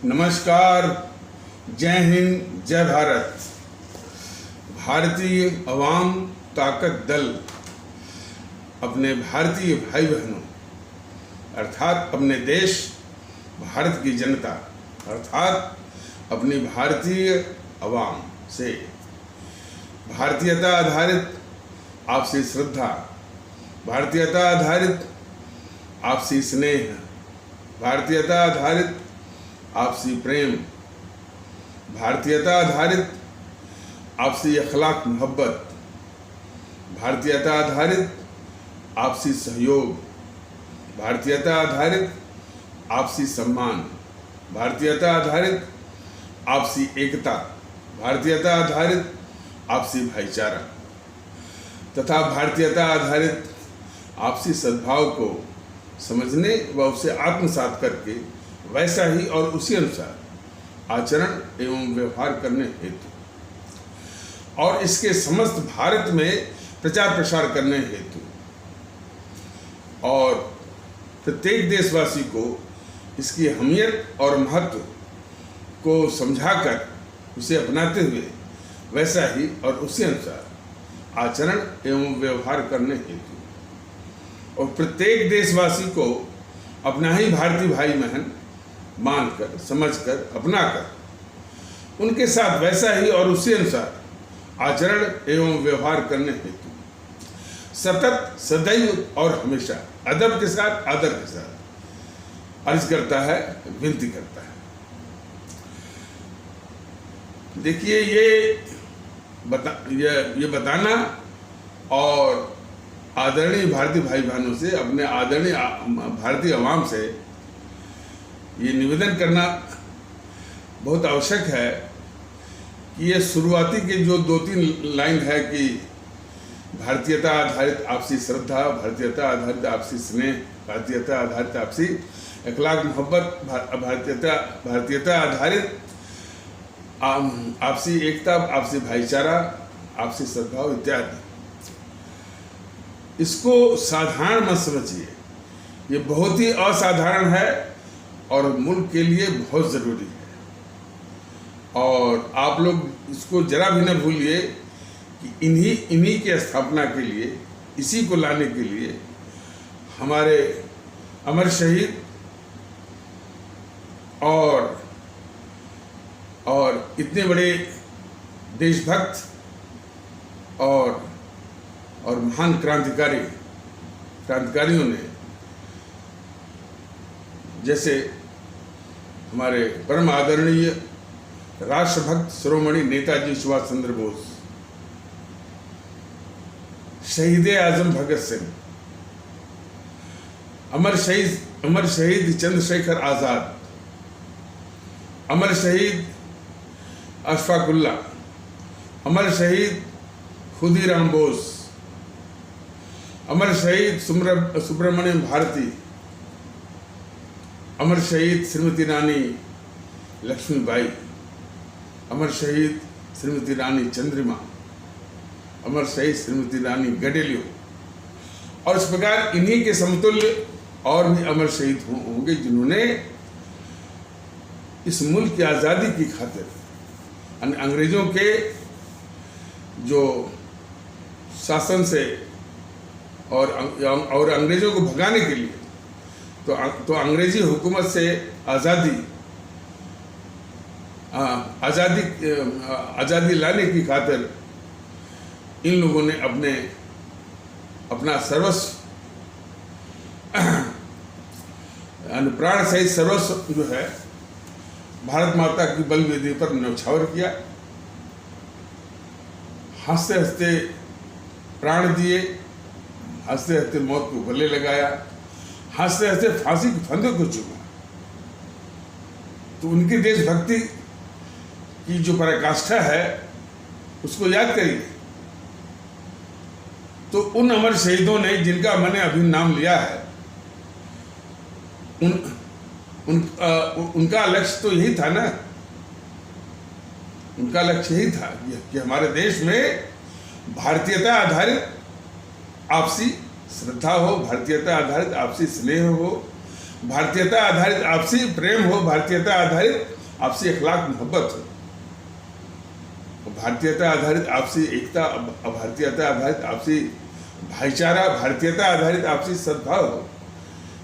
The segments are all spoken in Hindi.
नमस्कार, जय हिंद, जय भारत। भारतीय अवाम ताकत दल अपने भारतीय भाई बहनों अर्थात अपने देश भारत की जनता अर्थात अपनी भारतीय अवाम से भारतीयता आधारित आपसी श्रद्धा, भारतीयता आधारित आपसी स्नेह, भारतीयता आधारित आपसी प्रेम, भारतीयता आधारित आपसी अखलाक मोहब्बत, भारतीयता आधारित आपसी सहयोग, भारतीयता आधारित आपसी सम्मान, भारतीयता आधारित आपसी एकता, भारतीयता आधारित आपसी भाईचारा तथा भारतीयता आधारित आपसी सद्भाव को समझने व उसे आत्मसात करके वैसा ही और उसी अनुसार आचरण एवं व्यवहार करने हेतु और इसके समस्त भारत में प्रचार प्रसार करने हेतु और प्रत्येक देशवासी को इसकी अहमियत और महत्व को समझाकर उसे अपनाते हुए वैसा ही और उसी अनुसार आचरण एवं व्यवहार करने हेतु और प्रत्येक देशवासी को अपना ही भारतीय भाई बहन मानकर, समझकर, अपनाकर उनके साथ वैसा ही और उसी अनुसार आचरण एवं व्यवहार करने हेतु सतत, सदैव और हमेशा अदब के साथ, आदर के साथ अर्ज करता है, विनती करता है। देखिए, ये बताना और आदरणीय भारतीय भाई बहनों से, अपने आदरणीय भारतीय अवाम से ये निवेदन करना बहुत आवश्यक है कि ये शुरुआती के जो 2-3 लाइन है कि भारतीयता आधारित आपसी श्रद्धा, भारतीयता आधारित आपसी स्नेह, भारतीयता आधारित आपसी अखलाक मोहब्बत, भारतीयता आधारित आपसी एकता, आपसी भाईचारा, आपसी सद्भाव इत्यादि, इसको साधारण मत समझिए। ये बहुत ही असाधारण है और मुल्क के लिए बहुत ज़रूरी है और आप लोग इसको जरा भी न भूलिए कि इन्हीं के स्थापना के लिए, इसी को लाने के लिए हमारे अमर शहीद और इतने बड़े देशभक्त और महान क्रांतिकारियों ने, जैसे हमारे परम आदरणीय राष्ट्रभक्त शिरोमणि नेताजी सुभाष चंद्र बोस, शहीद आजम भगत सिंह, अमर शहीद चंद्रशेखर आजाद, अमर शहीद अशफाक उल्लाह, अमर शहीद खुदीराम बोस, अमर शहीद सुब्रमण्यम भारती, अमर शहीद श्रीमती रानी लक्ष्मीबाई, अमर शहीद श्रीमती रानी चंद्रिमा, अमर शहीद श्रीमती रानी गडेलियो और इस प्रकार इन्हीं के समतुल्य और भी अमर शहीद होंगे जिन्होंने इस मुल्क की आज़ादी की खातिर अंग्रेजों के जो शासन से और अंग्रेजों को भगाने के लिए तो अंग्रेजी हुकूमत से आज़ादी लाने की खातिर इन लोगों ने अपना सर्वस्व प्राण सहित सर्वस्व जो है भारत माता की बलिवेदी पर न्यौछावर किया, हंसते हंसते प्राण दिए, हंसते हंसते मौत को गले लगाया, हंसते हंसते फांसी के फंदे को चुमा। तो उनकी देशभक्ति की जो पराकाष्ठा है उसको याद करिए। तो उन अमर शहीदों ने जिनका मैंने अभी नाम लिया है, उनका लक्ष्य तो यही था ना, उनका लक्ष्य यही था कि हमारे देश में भारतीयता आधारित आपसी श्रद्धा हो, भारतीयता आधारित आपसी स्नेह हो, भारतीयता आधारित आपसी प्रेम हो, भारतीयता आधारित आपसी अखलाक मोहब्बत हो, भारतीयता आधारित आपसी एकता, भारतीयता आधारित आपसी भाईचारा, भारतीयता आधारित आपसी सद्भाव हो।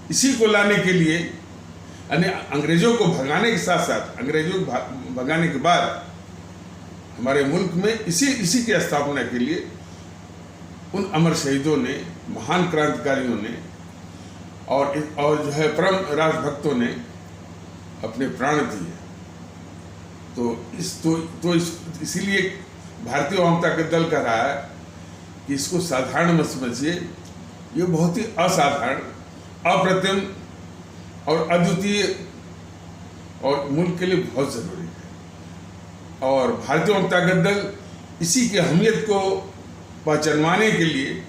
इसी को लाने के लिए यानी अंग्रेजों को भगाने के साथ साथ, अंग्रेजों को भगाने के बाद हमारे मुल्क में इसी की स्थापना के लिए उन अमर शहीदों ने, महान क्रांतिकारियों ने और जो है परम राष्ट्रभक्तों ने अपने प्राण दिए। तो इसीलिए भारतीय वामता का दल कह रहा है कि इसको साधारण मत समझिए, ये बहुत ही असाधारण, अप्रतिम और अद्वितीय और मुल्क के लिए बहुत ज़रूरी है। और भारतीय वामता का दल इसी की अहमियत को पहचानवाने के लिए,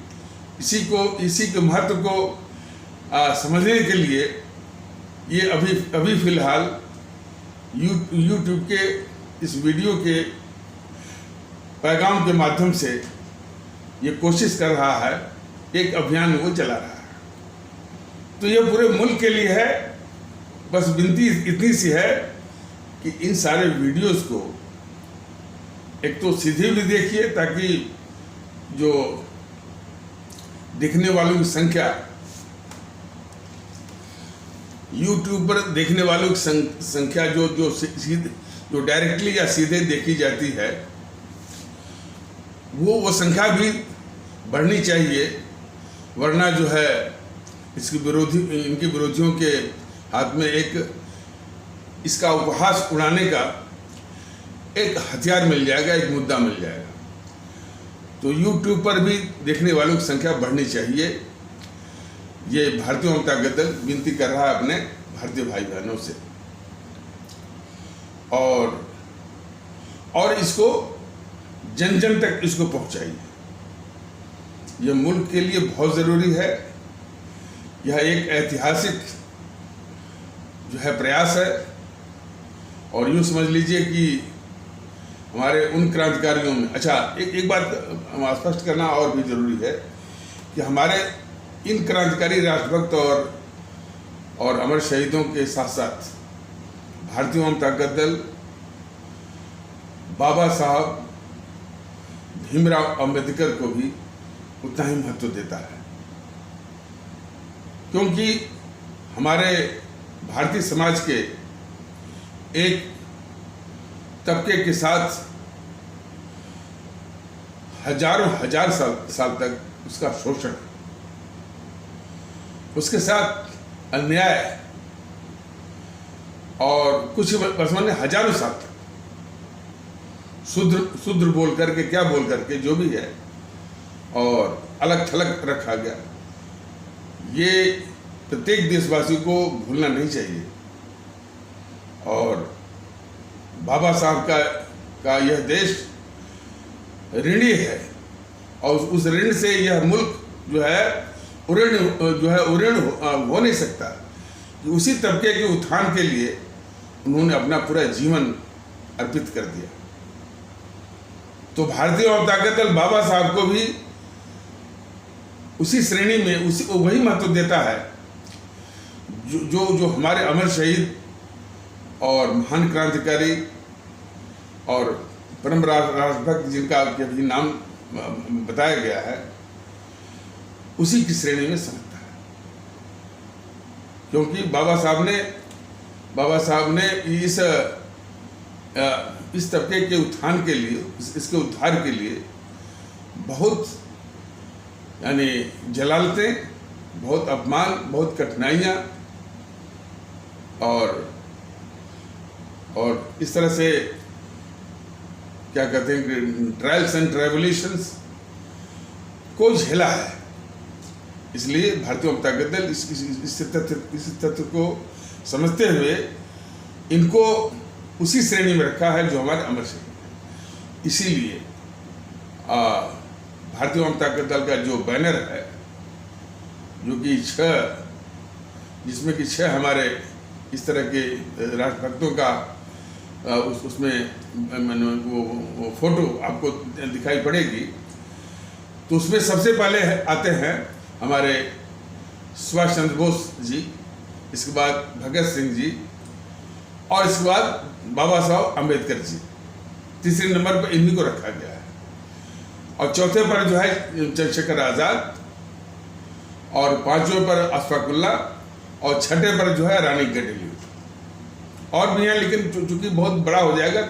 इसी के महत्व को समझने के लिए ये अभी फ़िलहाल यूट्यूब के इस वीडियो के पैगाम के माध्यम से ये कोशिश कर रहा है, एक अभियान वो चला रहा है। तो ये पूरे मुल्क के लिए है। बस विनती इतनी सी है कि इन सारे वीडियोस को एक तो सीधे भी देखिए, ताकि जो देखने वालों की संख्या, यूट्यूब पर देखने वालों की संख्या जो डायरेक्टली या सीधे देखी जाती है, वो संख्या भी बढ़नी चाहिए, वरना जो है इनके विरोधियों के हाथ में इसका उपहास उड़ाने का एक हथियार मिल जाएगा, एक मुद्दा मिल जाएगा। तो यूट्यूब पर भी देखने वालों की संख्या बढ़नी चाहिए। ये भारतीय वामता का दल विनती कर रहा है अपने भारतीय भाई बहनों से, और इसको जन जन तक इसको पहुंचाइए। यह मुल्क के लिए बहुत ज़रूरी है। यह एक ऐतिहासिक जो है प्रयास है। और यूँ समझ लीजिए कि हमारे उन क्रांतिकारियों में, अच्छा एक बात स्पष्ट करना और भी ज़रूरी है कि हमारे इन क्रांतिकारी राष्ट्रभक्त और अमर शहीदों के साथ साथ भारतीय वामता का दल बाबा साहब भीमराव अंबेडकर को भी उतना ही महत्व देता है, क्योंकि हमारे भारतीय समाज के एक तबके के साथ हजार साल तक उसका शोषण, उसके साथ अन्याय और कुछ वर्षों ने हजारों साल तक शूद्र बोल करके, क्या बोल करके, जो भी है, और अलग थलग रखा गया। ये प्रत्येक देशवासी को भूलना नहीं चाहिए। और बाबा साहब का यह देश ऋणी है, और उस ऋण से यह मुल्क जो है उऋण हो नहीं सकता। कि उसी तबके के उत्थान के लिए उन्होंने अपना पूरा जीवन अर्पित कर दिया। तो भारतीय वामता का दल बाबा साहब को भी उसी श्रेणी में वही महत्व देता है जो हमारे अमर शहीद और महान क्रांतिकारी और परम राष्ट्रभक्त जिनका अभी नाम बताया गया है, उसी की श्रेणी में समझता है। क्योंकि बाबा साहब ने इस तबके के उत्थान के लिए, इसके उद्धार के लिए बहुत यानी जलालतें, बहुत अपमान, बहुत कठिनाइयाँ और इस तरह से क्या कहते हैं कि ट्रायल्स एंड ट्राइबुलेशंस को झेला है। इसलिए भारतीय वामता का दल इस तथ्य को समझते हुए इनको उसी श्रेणी में रखा है जो हमारे अमर शहीद हैं। इसीलिए भारतीय वामता का दल का जो बैनर है, जो कि जिसमें कि 6 हमारे इस तरह के राष्ट्रभक्तों का उसमें वो फोटो आपको दिखाई पड़ेगी। तो उसमें सबसे पहले आते हैं हमारे सुभाष चंद्र बोस जी, इसके बाद भगत सिंह जी, और इसके बाद बाबा साहब अम्बेडकर जी। तीसरे नंबर पर इन्हीं को रखा गया है, और चौथे पर जो है चंद्रशेखर आज़ाद, और पांचवें पर अशफाक उल्लाह, और छठे पर जो है रानी गडेलियो। और भी हैं, लेकिन चूंकि बहुत बड़ा हो जाएगा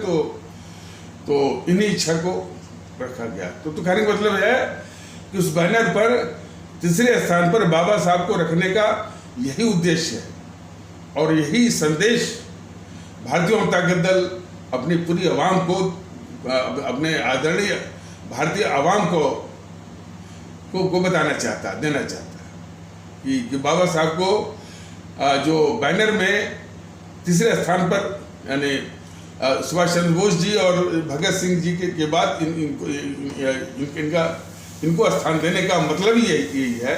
तो इन्हीं छह को रखा गया। तो कहने का मतलब है कि उस बैनर पर तीसरे स्थान पर बाबा साहब को रखने का यही उद्देश्य है, और यही संदेश भारतीय जनता दल अपनी पूरी आवाम को, अपने आदरणीय भारतीय आवाम को बताना चाहता है, देना चाहता है कि बाबा साहब को जो बैनर में तीसरे स्थान पर, यानी सुभाष चंद्र बोस जी और भगत सिंह जी के बाद इनको स्थान देने का मतलब ही यही है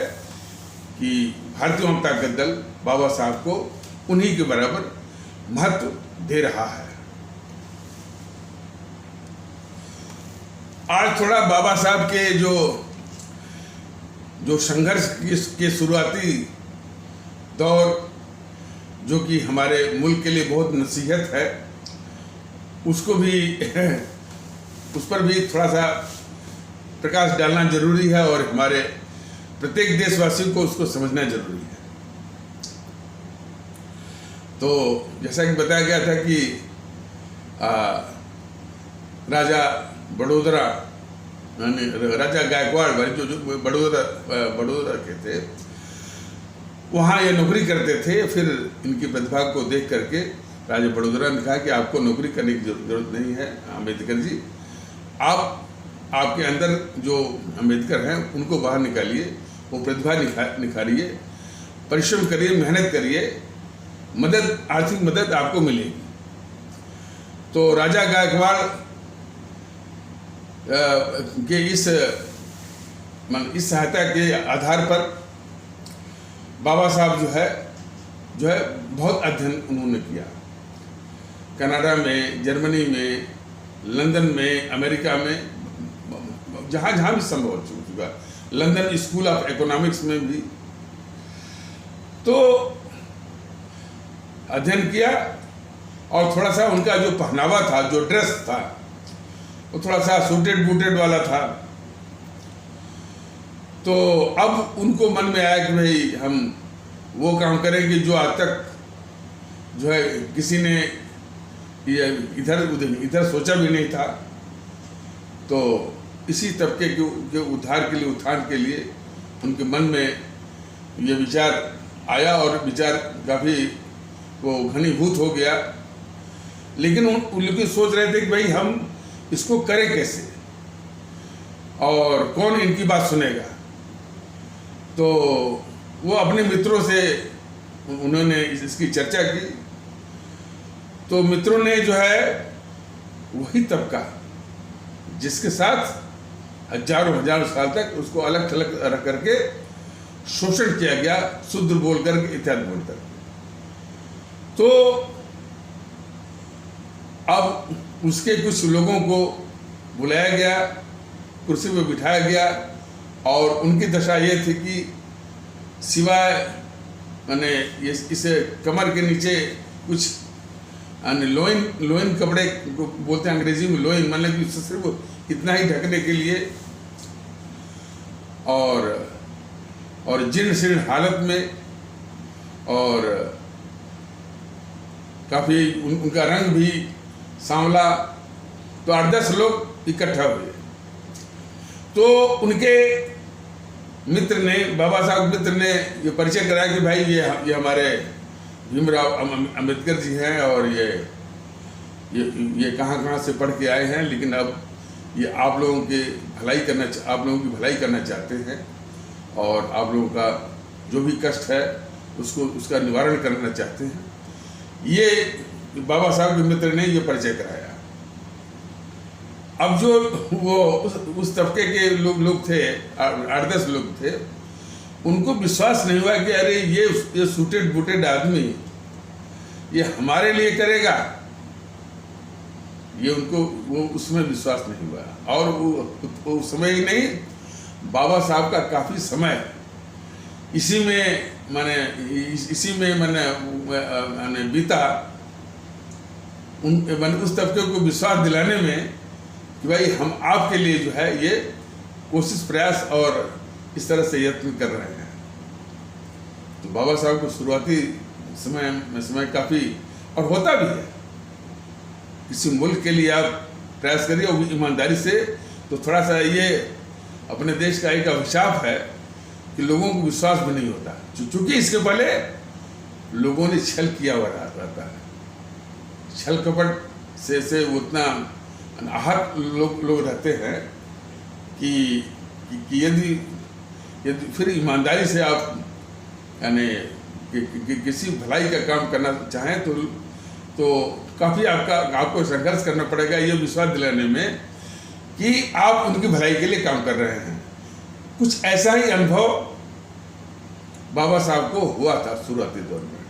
कि भारतीय जनता दल बाबा साहब को उन्हीं के बराबर महत्व दे रहा है। आज थोड़ा बाबा साहब के जो संघर्ष के शुरुआती दौर, जो कि हमारे मुल्क के लिए बहुत नसीहत है, उसको भी उस पर भी थोड़ा सा प्रकाश डालना जरूरी है, और हमारे प्रत्येक देशवासी को उसको समझना जरूरी है। तो जैसा कि बताया गया था कि राजा बड़ौदा, राजा गायकवाड़ जो बड़ौदा के थे, वहाँ ये नौकरी करते थे। फिर इनकी प्रतिभा को देख करके राजा बड़ौदा ने कहा कि आपको नौकरी करने की जरूरत नहीं है अम्बेडकर जी, आपके अंदर जो अम्बेडकर हैं उनको बाहर निकालिए, वो प्रतिभा निखारिए, परिश्रम करिए, मेहनत करिए, आर्थिक मदद आपको मिलेगी। तो राजा गायकवाड़ के इस सहायता के आधार पर बाबा साहब जो है बहुत अध्ययन उन्होंने किया। कनाडा में, जर्मनी में, लंदन में, अमेरिका में, जहाँ भी संभव हो चुका, लंदन स्कूल ऑफ इकोनॉमिक्स में भी तो अध्ययन किया। और थोड़ा सा उनका जो पहनावा था, जो ड्रेस था, वो थोड़ा सा सूटेड बूटेड वाला था। तो अब उनको मन में आया कि भाई हम वो काम करेंगे जो आज तक जो है किसी ने इधर सोचा भी नहीं था। तो इसी तबके के उद्धार के लिए, उत्थान के लिए उनके मन में ये विचार आया, और विचार काफ़ी वो घनीभूत हो गया। लेकिन लोग सोच रहे थे कि भाई हम इसको करें कैसे, और कौन इनकी बात सुनेगा। तो वो अपने मित्रों से उन्होंने इसकी चर्चा की। तो मित्रों ने जो है वही तबका जिसके साथ हजारों साल तक उसको अलग थलग रख करके शोषण किया गया, शुद्ध बोल करके, इत्यादि बोल करके। तो अब उसके कुछ लोगों को बुलाया गया, कुर्सी पर बिठाया गया, और उनकी दशा ये थी कि सिवाय मैंने इसे कमर के नीचे कुछ लोइन कपड़े को बोलते हैं अंग्रेजी में, लोइन, मतलब कि सिर्फ इतना ही ढकने के लिए, और जीर्ण शीर्ण हालत में, और काफ़ी उनका रंग भी सांवला। तो 8-10 लोग इकट्ठा हुए। तो उनके मित्र ने, बाबा साहब मित्र ने ये परिचय कराया कि भाई ये हमारे भीमराव अम्बेडकर जी हैं, और ये कहाँ से पढ़ के आए हैं, लेकिन अब ये आप लोगों की भलाई करना चाहते हैं, और आप लोगों का जो भी कष्ट है उसका निवारण करना चाहते हैं। ये बाबा साहब के मित्र ने ये परिचय कराया। अब जो वो उस तबके के लोग थे, 8-10 लोग थे, उनको विश्वास नहीं हुआ कि अरे ये सूटेड बूटेड आदमी ये हमारे लिए करेगा। ये उनको वो उसमें विश्वास नहीं हुआ। और वो समय ही नहीं, बाबा साहब का काफ़ी समय इसी में मैंने बीता, मैंने उस तबके को विश्वास दिलाने में कि भाई हम आपके लिए जो है ये कोशिश प्रयास और इस तरह से यत्न कर रहे हैं। तो बाबा साहब को शुरुआती समय काफ़ी, और होता भी है, किसी मुल्क के लिए आप प्रयास करिए और ईमानदारी से, तो थोड़ा सा ये अपने देश का एक अभिशाप है कि लोगों को विश्वास भी नहीं होता, क्योंकि इसके पहले लोगों ने छल किया हुआ रहता है। छल कपट से उतना आहत लोग रहते हैं कि यदि फिर ईमानदारी से आप यानी किसी भलाई का काम करना चाहें तो काफ़ी आपको संघर्ष करना पड़ेगा ये विश्वास दिलाने में कि आप उनकी भलाई के लिए काम कर रहे हैं। कुछ ऐसा ही अनुभव बाबा साहब को हुआ था शुरुआती दौर में,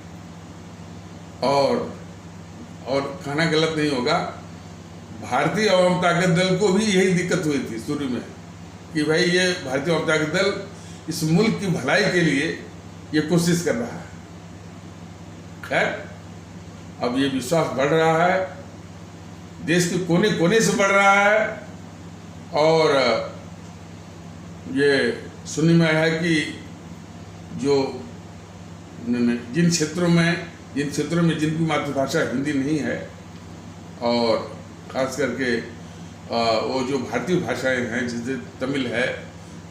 और कहना गलत नहीं होगा, भारतीय आवाम ताकत दल को भी यही दिक्कत हुई थी शुरू में कि भाई ये भारतीय आवाम ताकत दल इस मुल्क की भलाई के लिए ये कोशिश कर रहा है। खैर, अब ये विश्वास बढ़ रहा है, देश के कोने कोने से बढ़ रहा है, और ये सुनने में आया है कि जो जिन क्षेत्रों में जिनकी मातृभाषा हिंदी नहीं है, और ख़ास करके वो जो भारतीय भाषाएं हैं जैसे तमिल है,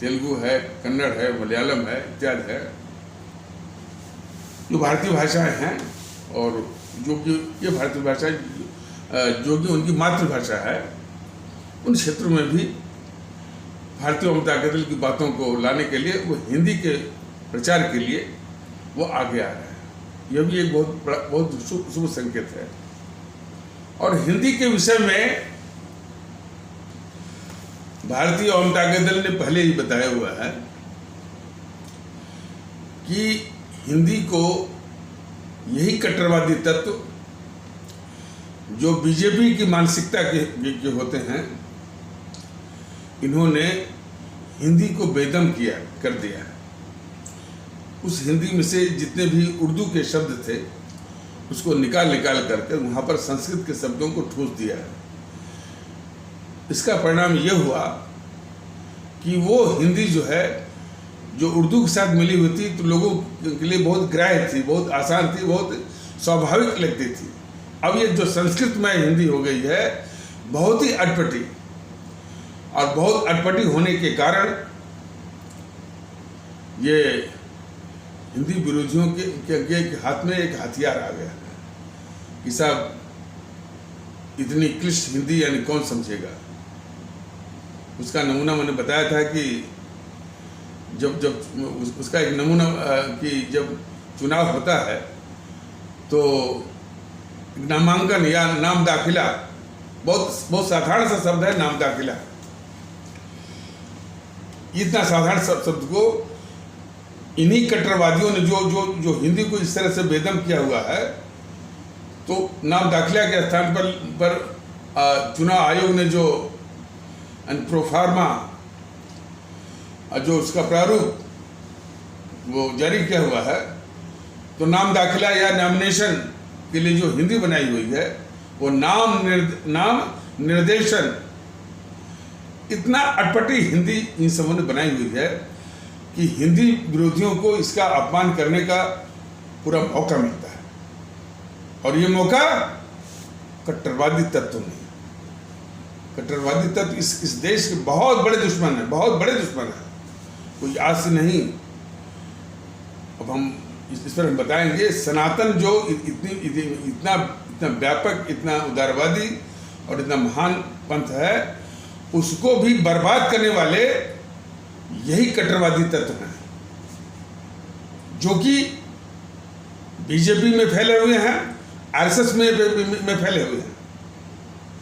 तेलुगु है, कन्नड़ है, मलयालम है इत्यादि है, जो भारतीय भाषाएं हैं और जो कि ये भारतीय भाषाएं जो कि उनकी मातृभाषा है, उन क्षेत्रों में भी भारतीय जनता दल की बातों को लाने के लिए वो हिंदी के प्रचार के लिए वो आगे आ रहे हैं। यह भी एक बहुत शुभ संकेत है। और हिंदी के विषय में भारतीय जनता दल ने पहले ही बताया हुआ है कि हिंदी को यही कट्टरवादी तत्व जो बीजेपी की मानसिकता के होते हैं, इन्होंने हिंदी को बेदम कर दिया। उस हिंदी में से जितने भी उर्दू के शब्द थे उसको निकाल करके वहाँ पर संस्कृत के शब्दों को ठूस दिया है। इसका परिणाम ये हुआ कि वो हिंदी जो है, जो उर्दू के साथ मिली हुई थी, तो लोगों के लिए बहुत ग्राह्य थी, बहुत आसान थी, बहुत स्वाभाविक लगती थी। अब ये जो संस्कृत में हिंदी हो गई है, बहुत ही अटपटी, और बहुत अटपटी होने के कारण ये हिंदी विरोधियों के हाथ में एक हथियार आ गया है कि साहब इतनी क्लिष्ट हिंदी यानी कौन समझेगा। उसका नमूना मैंने बताया था कि जब उसका एक नमूना कि जब चुनाव होता है तो नामांकन या नाम दाखिला, बहुत साधारण सा शब्द है नाम दाखिला। इतना साधारण शब्द को इन्हीं कट्टरवादियों ने जो हिंदी को इस तरह से बेदम किया हुआ है, तो नाम दाखिला के स्थान पर चुनाव आयोग ने जो प्रोफार्मा जो उसका प्रारूप वो जारी किया हुआ है, तो नाम दाखिला या नॉमिनेशन के लिए जो हिंदी बनाई हुई है, वो नाम निर्देशन, इतना अटपटी हिंदी इन सबों ने बनाई हुई है कि हिंदी विरोधियों को इसका अपमान करने का पूरा मौका मिलता है। और ये मौका कट्टरवादी तत्व नहीं, कट्टरवादी तत्व इस देश के बहुत बड़े दुश्मन है, बहुत बड़े दुश्मन है। कोई आज से नहीं, अब हम इस पर हम बताएंगे। सनातन जो इतना व्यापक, इतना उदारवादी और इतना महान पंथ है, उसको भी बर्बाद करने वाले यही कट्टरवादी तत्व हैं, जो कि बीजेपी में फैले हुए हैं, आरएसएस में फैले हुए हैं।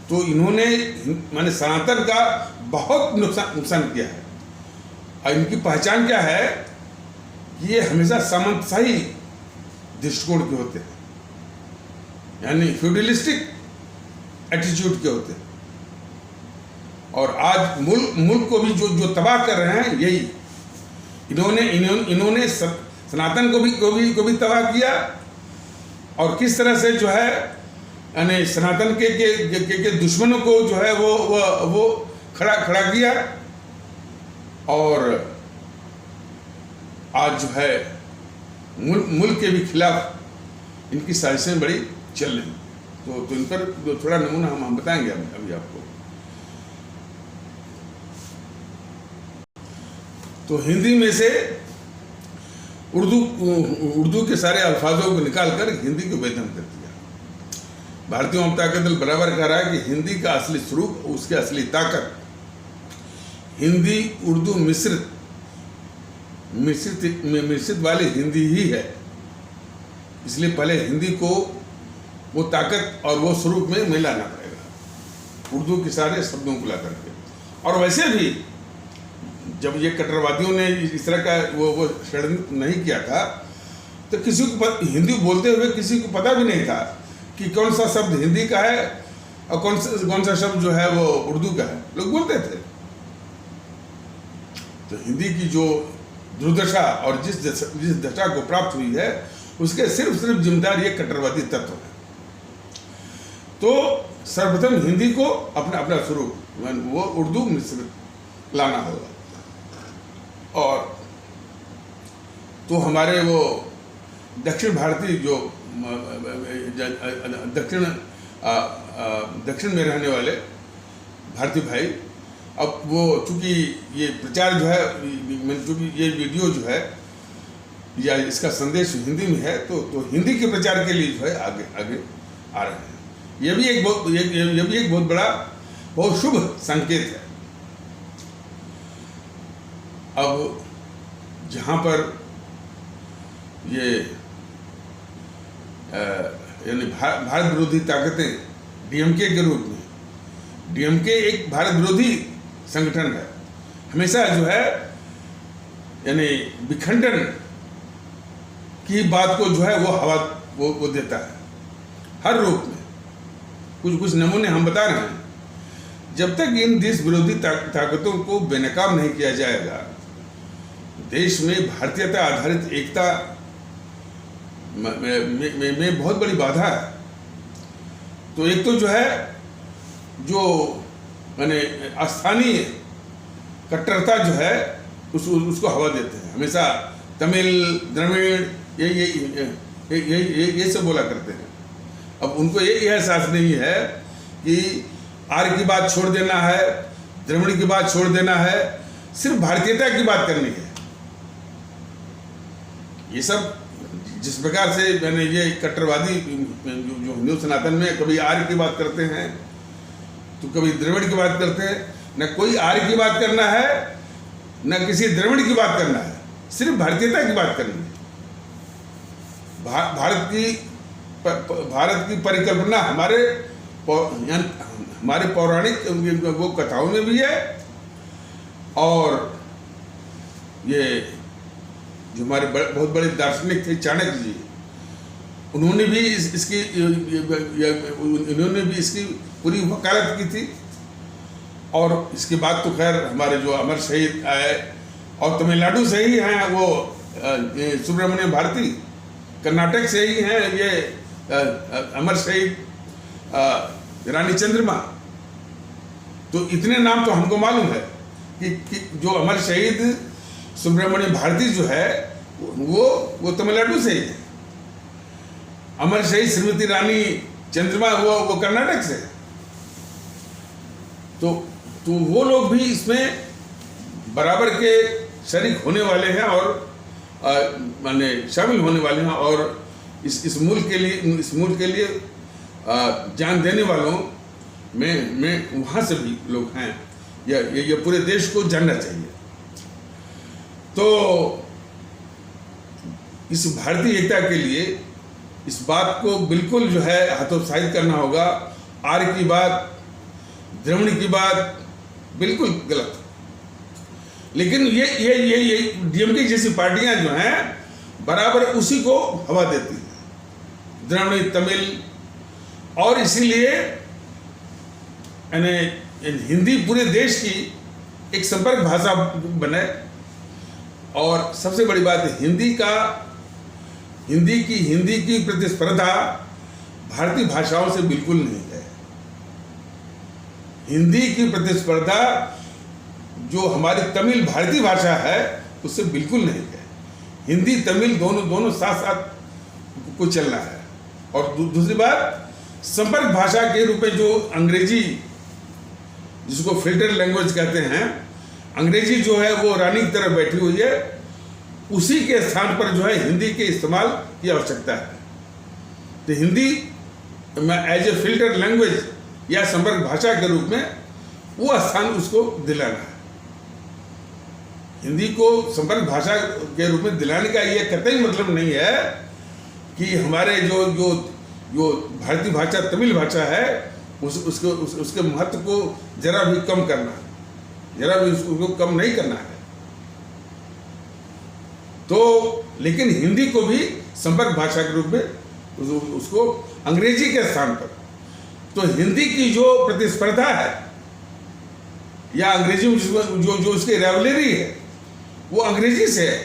तो इन्होंने माने सनातन का बहुत नुकसान किया है। और इनकी पहचान क्या है कि ये हमेशा सामंतशाही दृष्टिकोण के होते हैं, यानी फ्यूडलिस्टिक एटीट्यूड के होते हैं। और आज मुल्क को भी जो तबाह कर रहे हैं, यही इन्होंने सनातन को भी तबाह किया, और किस तरह से जो है यानी सनातन के दुश्मनों को जो है वो खड़ा किया। और आज जो है मुल्क के भी खिलाफ इनकी साजिशें बड़ी चल रही। तो इन पर थोड़ा नमूना हम बताएंगे अभी आपको। तो हिंदी में से उर्दू के सारे अल्फाजों को निकालकर हिंदी को बेदम कर दिया। भारतीय जनता दल बराबर कह रहा है कि हिंदी का असली स्वरूप, उसकी असली ताकत हिंदी उर्दू मिश्रित वाली हिंदी ही है। इसलिए पहले हिंदी को वो ताकत और वो स्वरूप में मिलाना पड़ेगा, उर्दू के सारे शब्दों को ला करके। और वैसे भी जब ये कट्टरवादियों ने इस तरह का वो षड्यंत्र नहीं किया था, तो किसी को हिंदी बोलते हुए किसी को पता भी नहीं था कि कौन सा शब्द हिंदी का है और कौन सा शब्द जो है वो उर्दू का है। लोग बोलते थे। तो हिंदी की जो दुर्दशा और जिस दशा को प्राप्त हुई है, उसके सिर्फ जिम्मेदार ये कट्टरवादी तत्व है। तो सर्वप्रथम हिंदी को अपना स्वरूप वो उर्दू मिश्रित लाना होगा। और तो हमारे वो दक्षिण भारतीय जो दक्षिण में रहने वाले भारतीय भाई, अब वो चूंकि ये प्रचार जो है, चूंकि ये वीडियो जो है या इसका संदेश हिंदी में है, तो हिंदी के प्रचार के लिए जो है आगे आ रहे हैं। ये भी एक बहुत बड़ा बहुत शुभ संकेत है। अब जहाँ पर ये यानी भारत विरोधी ताकतें डीएमके के रूप में, डीएमके एक भारत विरोधी संगठन है, हमेशा जो है यानी विखंडन की बात को जो है वो हवा वो देता है हर रूप में। कुछ नमूने हम बता रहे हैं। जब तक इन देश विरोधी ताकतों को बेनकाब नहीं किया जाएगा, देश में भारतीयता आधारित एकता में बहुत बड़ी बाधा है। तो एक तो जो है जो माने स्थानीय कट्टरता जो है उसको हवा देते हैं, हमेशा तमिल द्रविड़ ये सब बोला करते हैं। अब उनको ये एहसास नहीं है कि आर्य की बात छोड़ देना है, द्रविड़ की बात छोड़ देना है, सिर्फ भारतीयता की बात करनी है। ये सब जिस प्रकार से मैंने ये कट्टरवादी जो हिंदू सनातन में कभी आर्य की बात करते हैं तो कभी द्रविड़ की बात करते हैं। न कोई आर्य की बात करना है, न किसी द्रविड़ की बात करना है, सिर्फ भारतीयता की बात करनी है। भारत की परिकल्पना हमारे पौराणिक वो कथाओं में भी है, और ये जो हमारे बहुत बड़े दार्शनिक थे चाणक्य जी, उन्होंने भी इसकी पूरी वकालत की थी। और इसके बाद तो खैर हमारे जो अमर शहीद आए, और तमिलनाडु से ही हैं वो सुब्रमण्य भारती, कर्नाटक से ही हैं ये अमर शहीद रानी चंद्रमा। तो इतने नाम तो हमको मालूम है कि जो अमर शहीद सुब्रमण्य भारती जो है वो तमिलनाडु से ही है। अमर शहीद श्रीमती रानी चंद्रमा वो कर्नाटक से। तो वो लोग भी इसमें बराबर के शरीक होने वाले हैं और माने शामिल होने वाले हैं, और इस मुल्क के लिए जान देने वालों में वहाँ से भी लोग हैं। ये पूरे देश को जानना चाहिए। तो इस भारतीय एकता के लिए इस बात को बिल्कुल जो है हतोत्साहित करना होगा। आर्य की बात, द्रविड़ की बात बिल्कुल गलत। लेकिन ये डीएमके जैसी पार्टियां जो हैं बराबर उसी को हवा देती हैं, द्रविड़ तमिल। और इसीलिए यानी हिंदी पूरे देश की एक संपर्क भाषा बने, और सबसे बड़ी बात है हिंदी की प्रतिस्पर्धा भारतीय भाषाओं से बिल्कुल नहीं है। हिंदी की प्रतिस्पर्धा जो हमारी तमिल भारतीय भाषा है उससे बिल्कुल नहीं है। हिंदी तमिल दोनों साथ साथ को चलना है। और दूसरी बात, संपर्क भाषा के रूप में जो अंग्रेजी, जिसको फिल्टर लैंग्वेज कहते हैं, अंग्रेजी जो है वो रानी की तरह बैठी हुई है, उसी के स्थान पर जो है हिंदी के इस्तेमाल की आवश्यकता है। तो हिंदी में एज ए फिल्टर लैंग्वेज या संपर्क भाषा के रूप में वो स्थान उसको दिलाना है। हिंदी को संपर्क भाषा के रूप में दिलाने का ये कतई मतलब नहीं है कि हमारे जो भारतीय भाषा तमिल भाषा है उसके महत्व को जरा भी कम करना है, जरा भी उसको कम नहीं करना है। तो लेकिन हिंदी को भी संपर्क भाषा के रूप में उसको अंग्रेजी के स्थान पर, तो हिंदी की जो प्रतिस्पर्धा है या अंग्रेजी में जो उसकी राइवलरी है वो अंग्रेजी से है,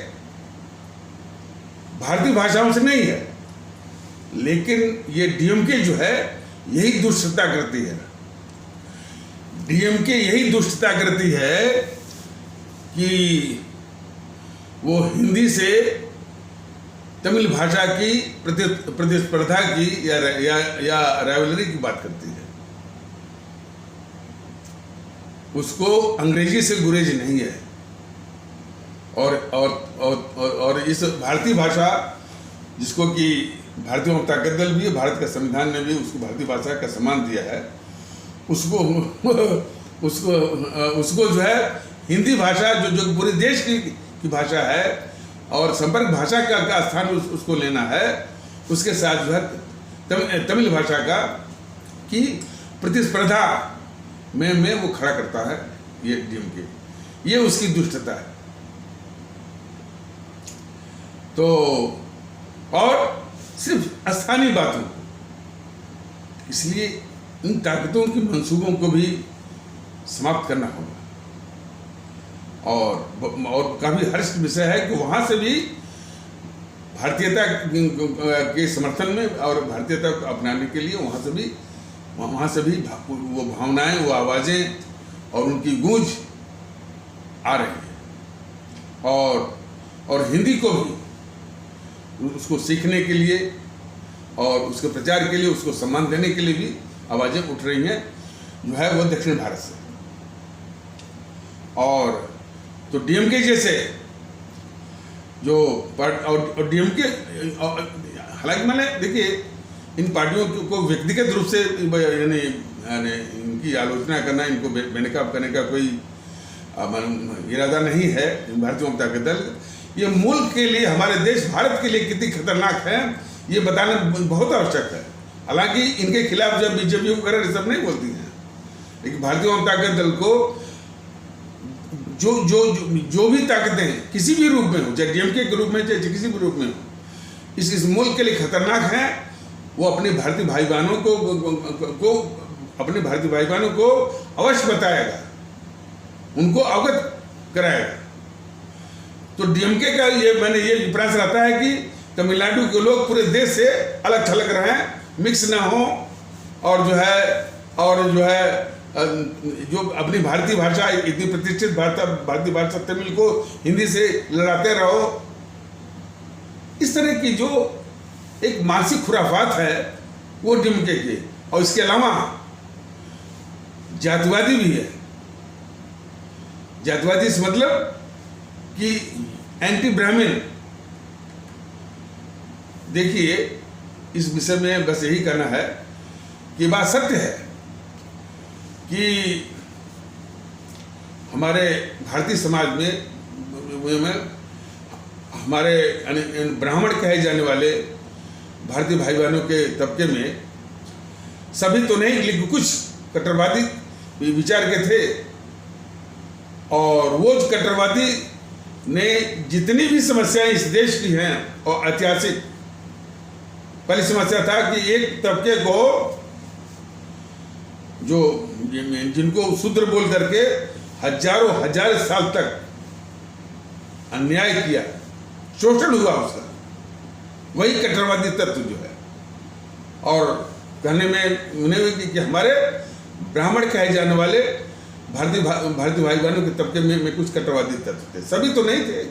भारतीय भाषाओं से नहीं है। लेकिन ये डीएमके जो है यही दुष्टता करती है। डीएमके यही दुष्टता करती है कि वो हिंदी से तमिल भाषा की प्रतिस्पर्धा की या राइवलरी की बात करती है। उसको अंग्रेजी से गुरेज नहीं है। और इस भारतीय भाषा, जिसको कि भारतीय जनता दल भी, भारत का संविधान ने भी उसको भारतीय भाषा का सम्मान दिया है, उसको जो है हिंदी भाषा जो पूरे देश की भाषा है और संपर्क भाषा का स्थान उसको लेना है, उसके साथ जो है तमिल भाषा की प्रतिस्पर्धा में वो खड़ा करता है ये डीएमके। ये उसकी दुष्टता है। तो और सिर्फ स्थानीय बातों को, इसलिए इन ताकतों की मंसूबों को भी समाप्त करना होगा। और काफी हर्ष विषय है कि वहां से भी भारतीयता के समर्थन में और भारतीयता को अपनाने के लिए वहां से भी वो भावनाएं, वो आवाजें और उनकी गूंज आ रही है। और हिंदी को भी उसको सीखने के लिए और उसके प्रचार के लिए, उसको सम्मान देने के लिए भी आवाजें उठ रही हैं, जो है वो दक्षिण भारत से। और तो डीएमके जैसे जो और डीएमके, हालांकि मैंने देखिए इन पार्टियों को व्यक्तिगत रूप से यानी इनकी आलोचना करना, इनको बेनकाब करने का कोई इरादा नहीं है। भारतीय जनता दल ये मुल्क के लिए, हमारे देश भारत के लिए कितनी खतरनाक है ये बताना बहुत आवश्यक है। हालांकि इनके खिलाफ जब बीजेपी वगैरह सब नहीं बोलती हैं, लेकिन भारतीय जनता दल को जो भी ताकतें किसी भी रूप में हो, चाहे डीएमके के रूप में, चाहे किसी भी रूप में हो, इस मुल्क के लिए खतरनाक है। वो अपने भारतीय भाई बहनों को अवश्य बताएगा, उनको अवगत कराएगा। तो डीएमके का मैंने ये प्रयास रहता है कि तमिलनाडु के लोग पूरे देश से अलग थलग रहें, मिक्स ना हो, और जो है जो अपनी भारतीय भाषा, इतनी प्रतिष्ठित भारतीय भाषा तमिल को हिंदी से लड़ाते रहो। इस तरह की जो एक मानसिक खुराफात है वो डीएमके की। और इसके अलावा जातिवादी भी है। जातिवादी से मतलब कि एंटी ब्राह्मण। देखिए, इस विषय में बस यही कहना है कि बात सत्य है कि हमारे भारतीय समाज में हमारे ब्राह्मण कहे जाने वाले भारतीय भाई बहनों के तबके में सभी तो नहीं, लेकिन कुछ कट्टरवादी विचार के थे। और वो कट्टरवादी ने जितनी भी समस्याएं इस देश की हैं, और ऐतिहासिक पहली समस्या था कि एक तबके को जिनको शूद्र बोल करके हजार साल तक अन्याय किया, शोषण हुआ उसका, वही कट्टरवादी तत्व जो है। और कहने में उन्हें कि हमारे ब्राह्मण कहे जाने वाले भारतीय भाई बहनों के तबके में कुछ कट्टरवादी तत्व थे, सभी तो नहीं थे।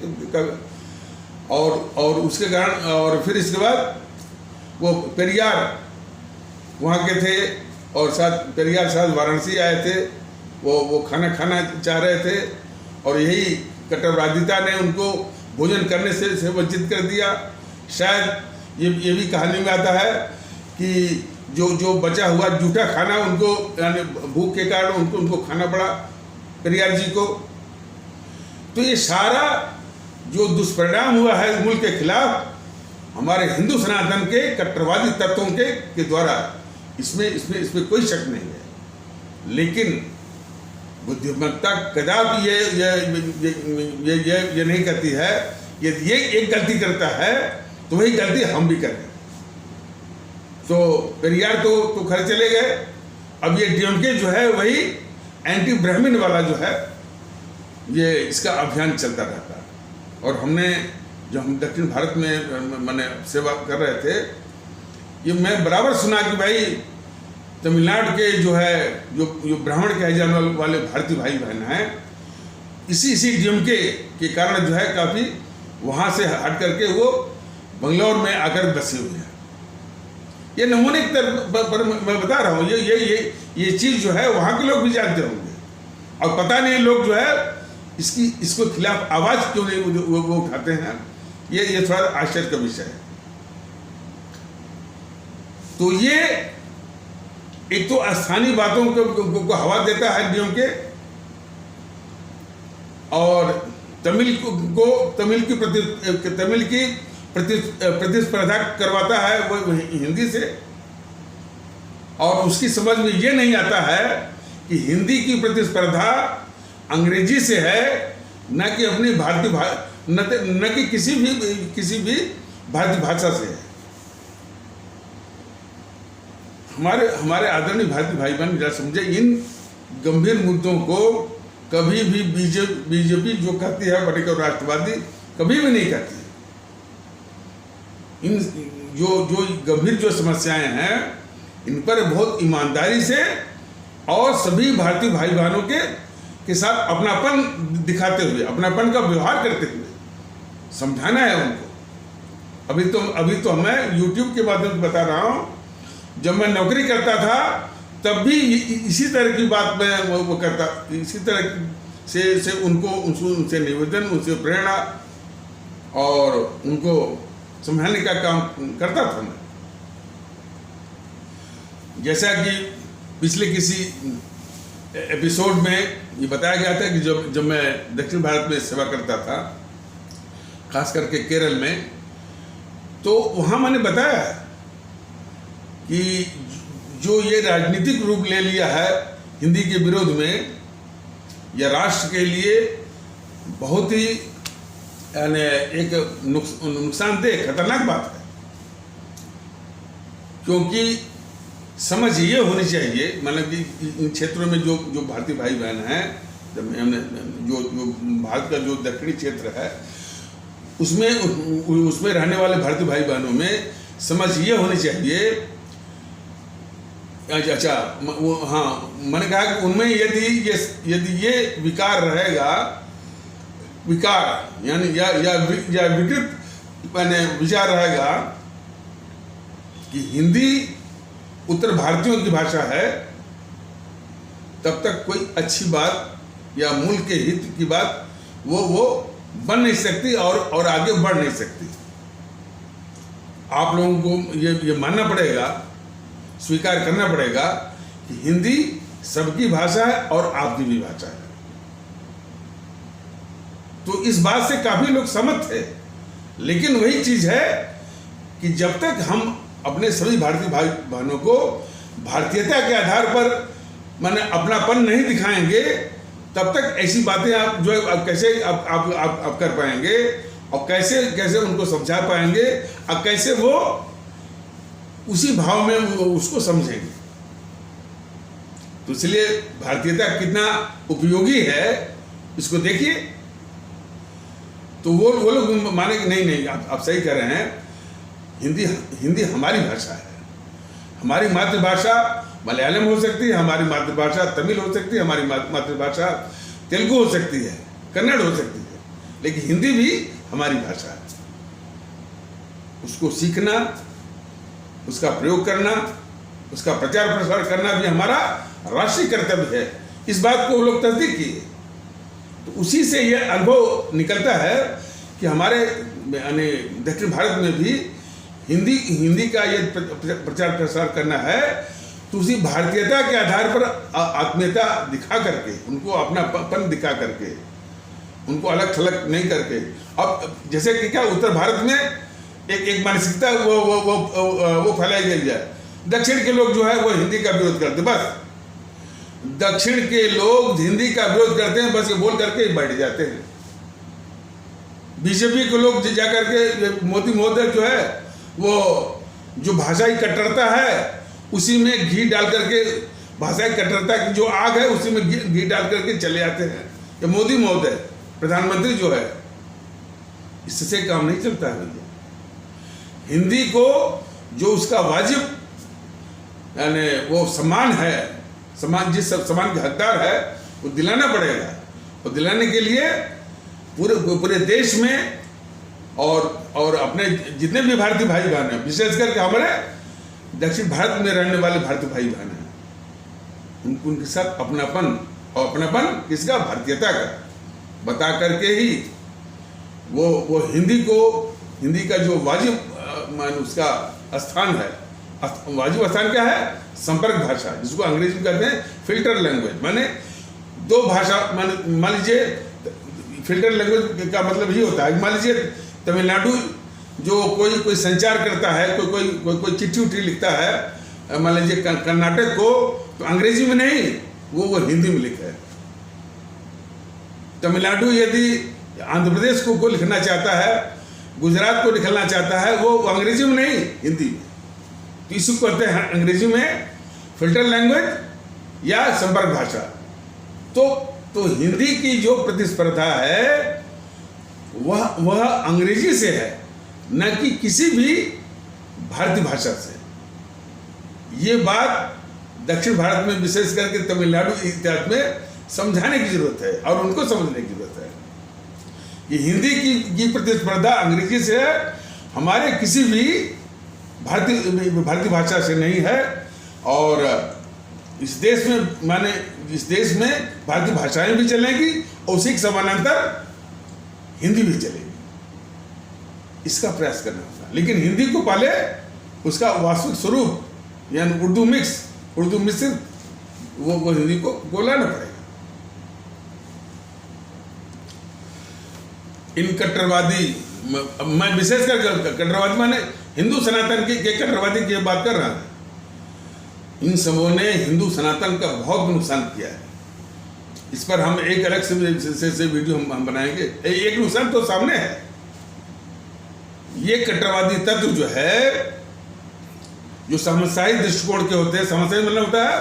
और उसके कारण, और फिर इसके बाद वो पेरियार वहाँ के थे, और साथ पेरियार साथ वाराणसी आए थे, वो खाना खाना चाह रहे थे, और यही कट्टरवादिता ने उनको भोजन करने से वंचित कर दिया। शायद ये भी कहानी में आता है कि जो बचा हुआ जूठा खाना उनको, यानी भूख के कारण उनको खाना पड़ा पेरियार जी को। तो ये सारा जो दुष्परिणाम हुआ है मुल्क के खिलाफ, हमारे हिंदू सनातन के कट्टरवादी तत्वों के द्वारा, इसमें कोई शक नहीं है। लेकिन बुद्धिमत्ता कदापि ये नहीं करती है, ये एक गलती करता है तो वही गलती हम भी करें। तो पेरियार तो घर चले गए, अब ये डीएमके जो है वही एंटी ब्राह्मण वाला जो है, ये इसका अभियान चलता रहता है। और हमने जो हम दक्षिण भारत में मैंने सेवा कर रहे थे, ये मैं बराबर सुना कि भाई तमिलनाडु के जो है जो ब्राह्मण कहे जाने वाले भारतीय भाई बहन हैं, इसी डीएमके के कारण जो है काफ़ी वहाँ से हट करके वो बंगलौर में आकर बसे हुए हैं। ये नमूने के तौर पर मैं बता रहा हूँ, ये चीज़ जो है वहाँ के लोग भी जानते होंगे, और पता नहीं लोग जो है इसको खिलाफ आवाज़ क्यों नहीं वो उठाते हैं। ये थोड़ा आश्चर्य का विषय है। तो ये एक तो स्थानीय बातों को हवा देता है डीएमके, और तमिल की प्रतिस्पर्धा करवाता है वो हिंदी से। और उसकी समझ में ये नहीं आता है कि हिंदी की प्रतिस्पर्धा अंग्रेजी से है, न कि अपनी न कि किसी भी भारतीय भाषा से है। हमारे आदरणीय भारतीय भाई बहन जरा समझे, इन गंभीर मुद्दों को कभी भी बीजेपी जो कहती है बड़े राष्ट्रवादी कभी भी नहीं कहती। इन जो गंभीर जो समस्याएं हैं, इन पर बहुत ईमानदारी से और सभी भारतीय भाई बहनों के साथ अपनापन दिखाते हुए, अपनापन का व्यवहार करते हुए समझाना है उनको। अभी तो मैं YouTube के माध्यम से बता रहा हूँ, जब मैं नौकरी करता था तब भी इसी तरह की बात मैं वो करता, इसी तरह से उनसे निवेदन, उनसे प्रेरणा और उनको समझाने का काम करता था मैं। जैसा कि पिछले किसी एपिसोड में ये बताया गया था कि जब मैं दक्षिण भारत में सेवा करता था, खास करके केरल में, तो वहाँ मैंने बताया कि जो ये राजनीतिक रूप ले लिया है हिंदी के विरोध में, यह राष्ट्र के लिए बहुत ही यानी एक नुकसानदेह खतरनाक बात है। क्योंकि समझ ये होनी चाहिए, मतलब कि इन क्षेत्रों में जो भारतीय भाई बहन हैं, जो भारत का जो दक्षिणी क्षेत्र है, उसमें रहने वाले भारतीय भाई बहनों में समझ ये होनी चाहिए। अच्छा, हाँ, मैंने कहा कि उनमें यदि ये विकार रहेगा, विकार यानी या विकृत मैंने विचार रहेगा कि हिंदी उत्तर भारतीयों की भाषा है, तब तक कोई अच्छी बात या मुल्क के हित की बात वो बन नहीं सकती और आगे बढ़ नहीं सकती। आप लोगों को ये मानना पड़ेगा, स्वीकार करना पड़ेगा कि हिंदी सबकी भाषा है और आपकी भी भाषा है। तो इस बात से काफी लोग सहमत थे, लेकिन वही चीज है कि जब तक हम अपने सभी भारतीय भाई बहनों को भारतीयता के आधार पर माने अपनापन नहीं दिखाएंगे, तब तक ऐसी बातें आप जो कैसे आप कर पाएंगे, और कैसे उनको समझा पाएंगे, और कैसे वो उसी भाव में उसको समझेंगे। तो इसलिए भारतीयता कितना उपयोगी है इसको देखिए। तो वो लोग माने कि नहीं आप सही कह रहे हैं, हिंदी हमारी भाषा है, हमारी मातृभाषा मलयालम हो सकती है, हमारी मातृभाषा तमिल हो सकती है, हमारी मातृभाषा तेलुगु हो सकती है, कन्नड़ हो सकती है, लेकिन हिंदी भी हमारी भाषा है। उसको सीखना, उसका प्रयोग करना, उसका प्रचार प्रसार करना भी हमारा राष्ट्रीय कर्तव्य है। इस बात को वो लोग तस्दीक किए। तो उसी से यह अनुभव निकलता है कि हमारे यानी दक्षिण भारत में भी हिंदी का ये प्रचार प्रसार करना है, तो उसी भारतीयता के आधार पर आत्मीयता दिखा करके, उनको अपनापन दिखा करके, उनको अलग थलग नहीं करके। अब जैसे कि क्या उत्तर भारत में एक मानसिकता वो फैलाई गई है, दक्षिण के लोग जो है वो हिंदी का विरोध करते, बस दक्षिण के लोग हिंदी का विरोध करते हैं, बस ये बोल करके बैठ जाते हैं। बीजेपी के लोग जाकर के मोदी महोदय जो है वो जो भाषाई कट्टरता है उसी में घी डाल करके, भाषाई कट्टरता की जो आग है उसी में घी डाल करके चले जाते हैं। ये मोदी महोदय प्रधानमंत्री जो है, इससे काम नहीं चलता है भैया। हिंदी को जो उसका वाजिब यानी वो सम्मान है, जिस सम्मान के हकदार है, वो दिलाना पड़ेगा। और दिलाने के लिए पूरे देश में और अपने जितने भी भारतीय भाई बहन हैं, विशेष करके हमारे दक्षिण भारत में रहने वाले भारतीय भाई बहन हैं, उनके साथ अपनापन, और अपनापन किसका, भारतीयता का बता करके ही वो हिंदी का जो वाजिब उसका स्थान है, वाजिब स्थान क्या है, संपर्क भाषा, जिसको अंग्रेजी में कहते हैं फिल्टर लैंग्वेज। माने दो भाषा, मान लीजिए फिल्टर लैंग्वेज का मतलब ये होता है, मान लीजिए तमिलनाडु जो कोई संचार करता है, कोई चिट्ठी उठी लिखता है, मान लीजिए कर्नाटक को, तो अंग्रेजी में नहीं, वो हिंदी में लिखा है। तमिलनाडु यदि आंध्र प्रदेश को लिखना चाहता है, गुजरात को लिखना चाहता है, वो अंग्रेजी में नहीं, हिंदी में। तो इसको कहते हैं अंग्रेजी में फिल्टर लैंग्वेज या संपर्क भाषा। तो हिंदी की जो प्रतिस्पर्धा है वह अंग्रेजी से है, न कि किसी भी भारतीय भाषा से। ये बात दक्षिण भारत में विशेष करके तमिलनाडु इत्यादि में समझाने की जरूरत है और उनको समझने की जरूरत है कि हिंदी की प्रतिस्पर्धा अंग्रेजी से है, हमारे किसी भी भारतीय भाषा से नहीं है। और इस देश में भारतीय भाषाएं भी चलेंगी और उसी के समानांतर हिंदी भी चलेगी। इसका प्रयास करना होगा, लेकिन हिंदी को पहले उसका वास्तविक स्वरूप यानी उर्दू मिश्रित वो हिंदी को बोलाना पड़ेगा। इन कट्टरवादी, मैं विशेष कर कट्टरवादी माने हिंदू सनातन के कट्टरवादी की बात कर रहा था। इन सबों ने हिंदू सनातन का बहुत नुकसान किया है। इस पर हम एक अलग से वीडियो हम बनाएंगे। एक नुकसान तो सामने है, ये कट्टरवादी तत्व जो है, जो समस्याई दृष्टिकोण के होते हैं। समस्या मतलब होता है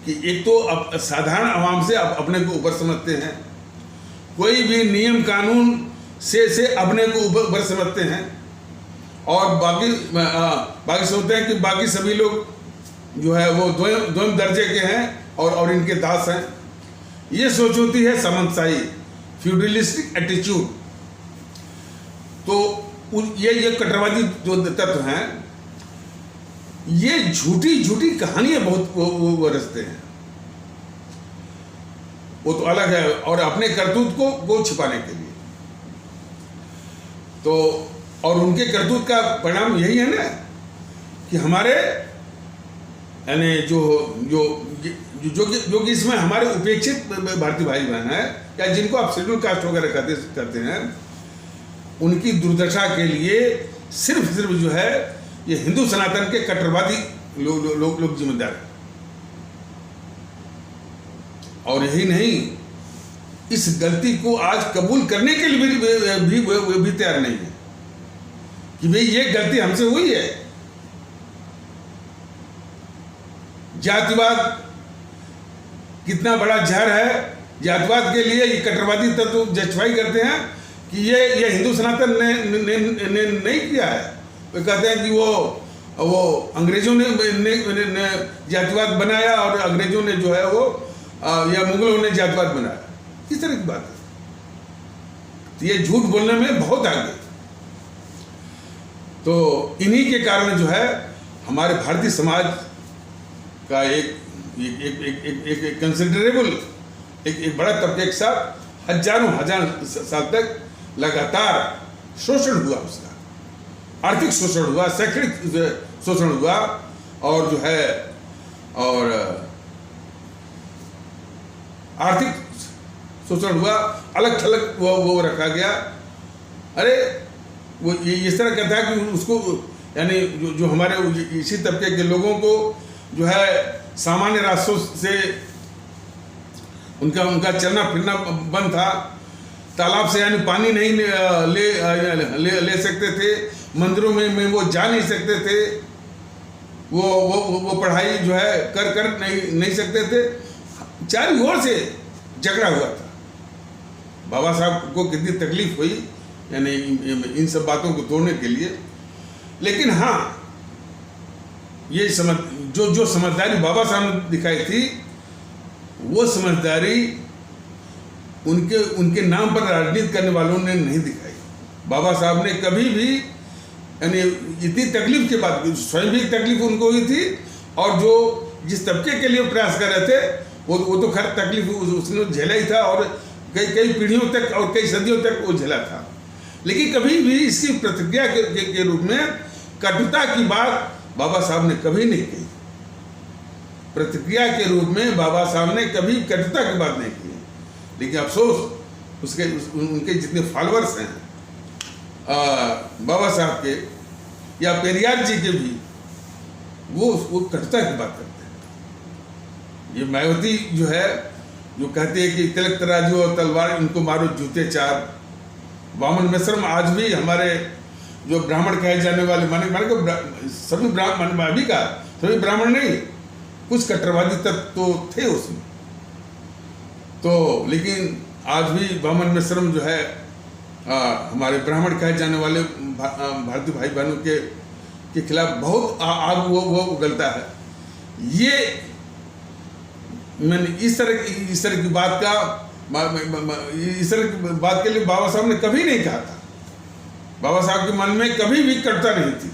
कि एक तो साधारण आवाम से अपने को ऊपर समझते हैं, कोई भी नियम कानून से अपने को ऊपर समझते हैं, और बाकी सोचते हैं कि बाकी सभी लोग जो है वो द्वैम दर्जे के हैं और इनके दास हैं। ये सोच होती है सामंतशाही, फ्यूडलिस्टिक एटीट्यूड। तो ये कट्टरवादी जो तत्व हैं, ये झूठी कहानियां बहुत वो रचते हैं। वो तो अलग है, और अपने करतूत को छिपाने के लिए। तो और उनके करतूत का परिणाम यही है ना कि हमारे यानी जो कि इसमें हमारे उपेक्षित भारतीय भाई बहन है, या जिनको आप शेड्यूल कास्ट वगैरह कहते हैं, उनकी दुर्दशा के लिए सिर्फ जो है ये हिंदू सनातन के कट्टरवादी लोग जिम्मेदार हैं। और यही नहीं, इस गलती को आज कबूल करने के लिए भी तैयार नहीं है कि भाई ये गलती हमसे हुई है। जातिवाद कितना बड़ा जहर है। जातिवाद के लिए ये कट्टरवादी तत्व जस्टिफाई करते हैं कि ये हिंदू सनातन ने नहीं किया है। वो कहते हैं कि वो अंग्रेजों ने जातिवाद बनाया और अंग्रेजों ने जो है वो या मुगलों ने जातिवाद बनाया, इस तरह की बात है। तो ये झूठ बोलने में बहुत आगे। तो इन्हीं के कारण जो है हमारे भारतीय समाज का एक कंसिडरेबल एक बड़ा तबके के साथ हजार साल तक लगातार शोषण हुआ, उसका आर्थिक शोषण हुआ, शैक्षणिक शोषण हुआ, और जो है और आर्थिक शोषण हुआ, अलग थलग वो रखा गया। अरे वो ये इस तरह कहता है कि उसको यानी जो हमारे इसी तबके के लोगों को जो है सामान्य रास्तों से उनका चलना फिरना बंद था, तालाब से यानी पानी नहीं ले सकते थे, मंदिरों में वो जा नहीं सकते थे, वो पढ़ाई जो है कर नहीं सकते थे। चारों ओर से झगड़ा हुआ था। बाबा साहब को कितनी तकलीफ हुई यानी इन सब बातों को तोड़ने के लिए। लेकिन हाँ, ये जो समझदारी बाबा साहब ने दिखाई थी, वो समझदारी उनके नाम पर राजनीति करने वालों ने नहीं दिखाई। बाबा साहब ने कभी भी यानी इतनी तकलीफ के बाद, स्वयं भी तकलीफ उनको हुई थी, और जो जिस तबके के लिए प्रयास कर रहे थे वो तो खैर तकलीफ उसने झेला ही था, और कई पीढ़ियों तक और कई सदियों तक वो झेला था। लेकिन कभी भी इसकी प्रतिक्रिया के रूप में कटुता की बात बाबा साहब ने कभी नहीं की। प्रतिक्रिया के रूप में बाबा साहब ने कभी कटुता की बात नहीं की। लेकिन अफसोस उनके जितने फॉलोअर्स हैं बाबा साहब के या पेरियार जी के भी, वो कटुता की बात करते हैं। ये मायावती जो है, जो कहते हैं कि तिलक तराजू और तलवार इनको मारो जूते चार। वामन मिश्रम आज भी हमारे जो ब्राह्मण कहे जाने वाले माने को सभी ब्राह्मण भी का सभी ब्राह्मण नहीं, कुछ कट्टरवादी तत्व तो थे उसमें। तो लेकिन आज भी वामन मिश्रम जो है हमारे ब्राह्मण कहे जाने वाले भारतीय भाई बहनों के खिलाफ बहुत आग वो उगलता है। ये मैंने इस तरह की बात का इस तरह की बात के लिए बाबा साहब ने कभी नहीं कहा था। बाबा साहब के मन में कभी भी कटुता नहीं थी,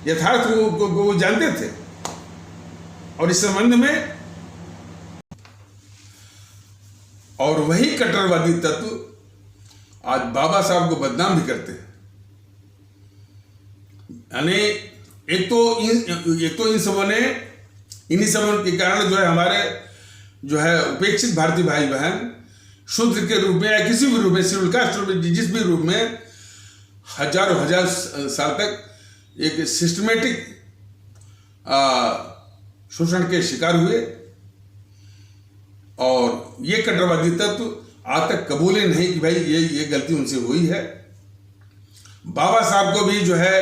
यथार्थ वो जानते थे। और इस संबंध में और वही कट्टरवादी तत्व आज बाबा साहब को बदनाम भी करते हैं। यानी एक तो इन सबों ने, इन्हीं सबों के कारण जो है हमारे जो है उपेक्षित भारतीय भाई बहन शूद्र के रूप में या किसी भी रूप में, शेड्यूल कास्ट रूप में, जिस भी रूप में हजार साल तक एक सिस्टमेटिक शोषण के शिकार हुए। और ये कट्टरवादी तत्व आज तक कबूले नहीं कि भाई ये गलती उनसे हुई है। बाबा साहब को भी जो है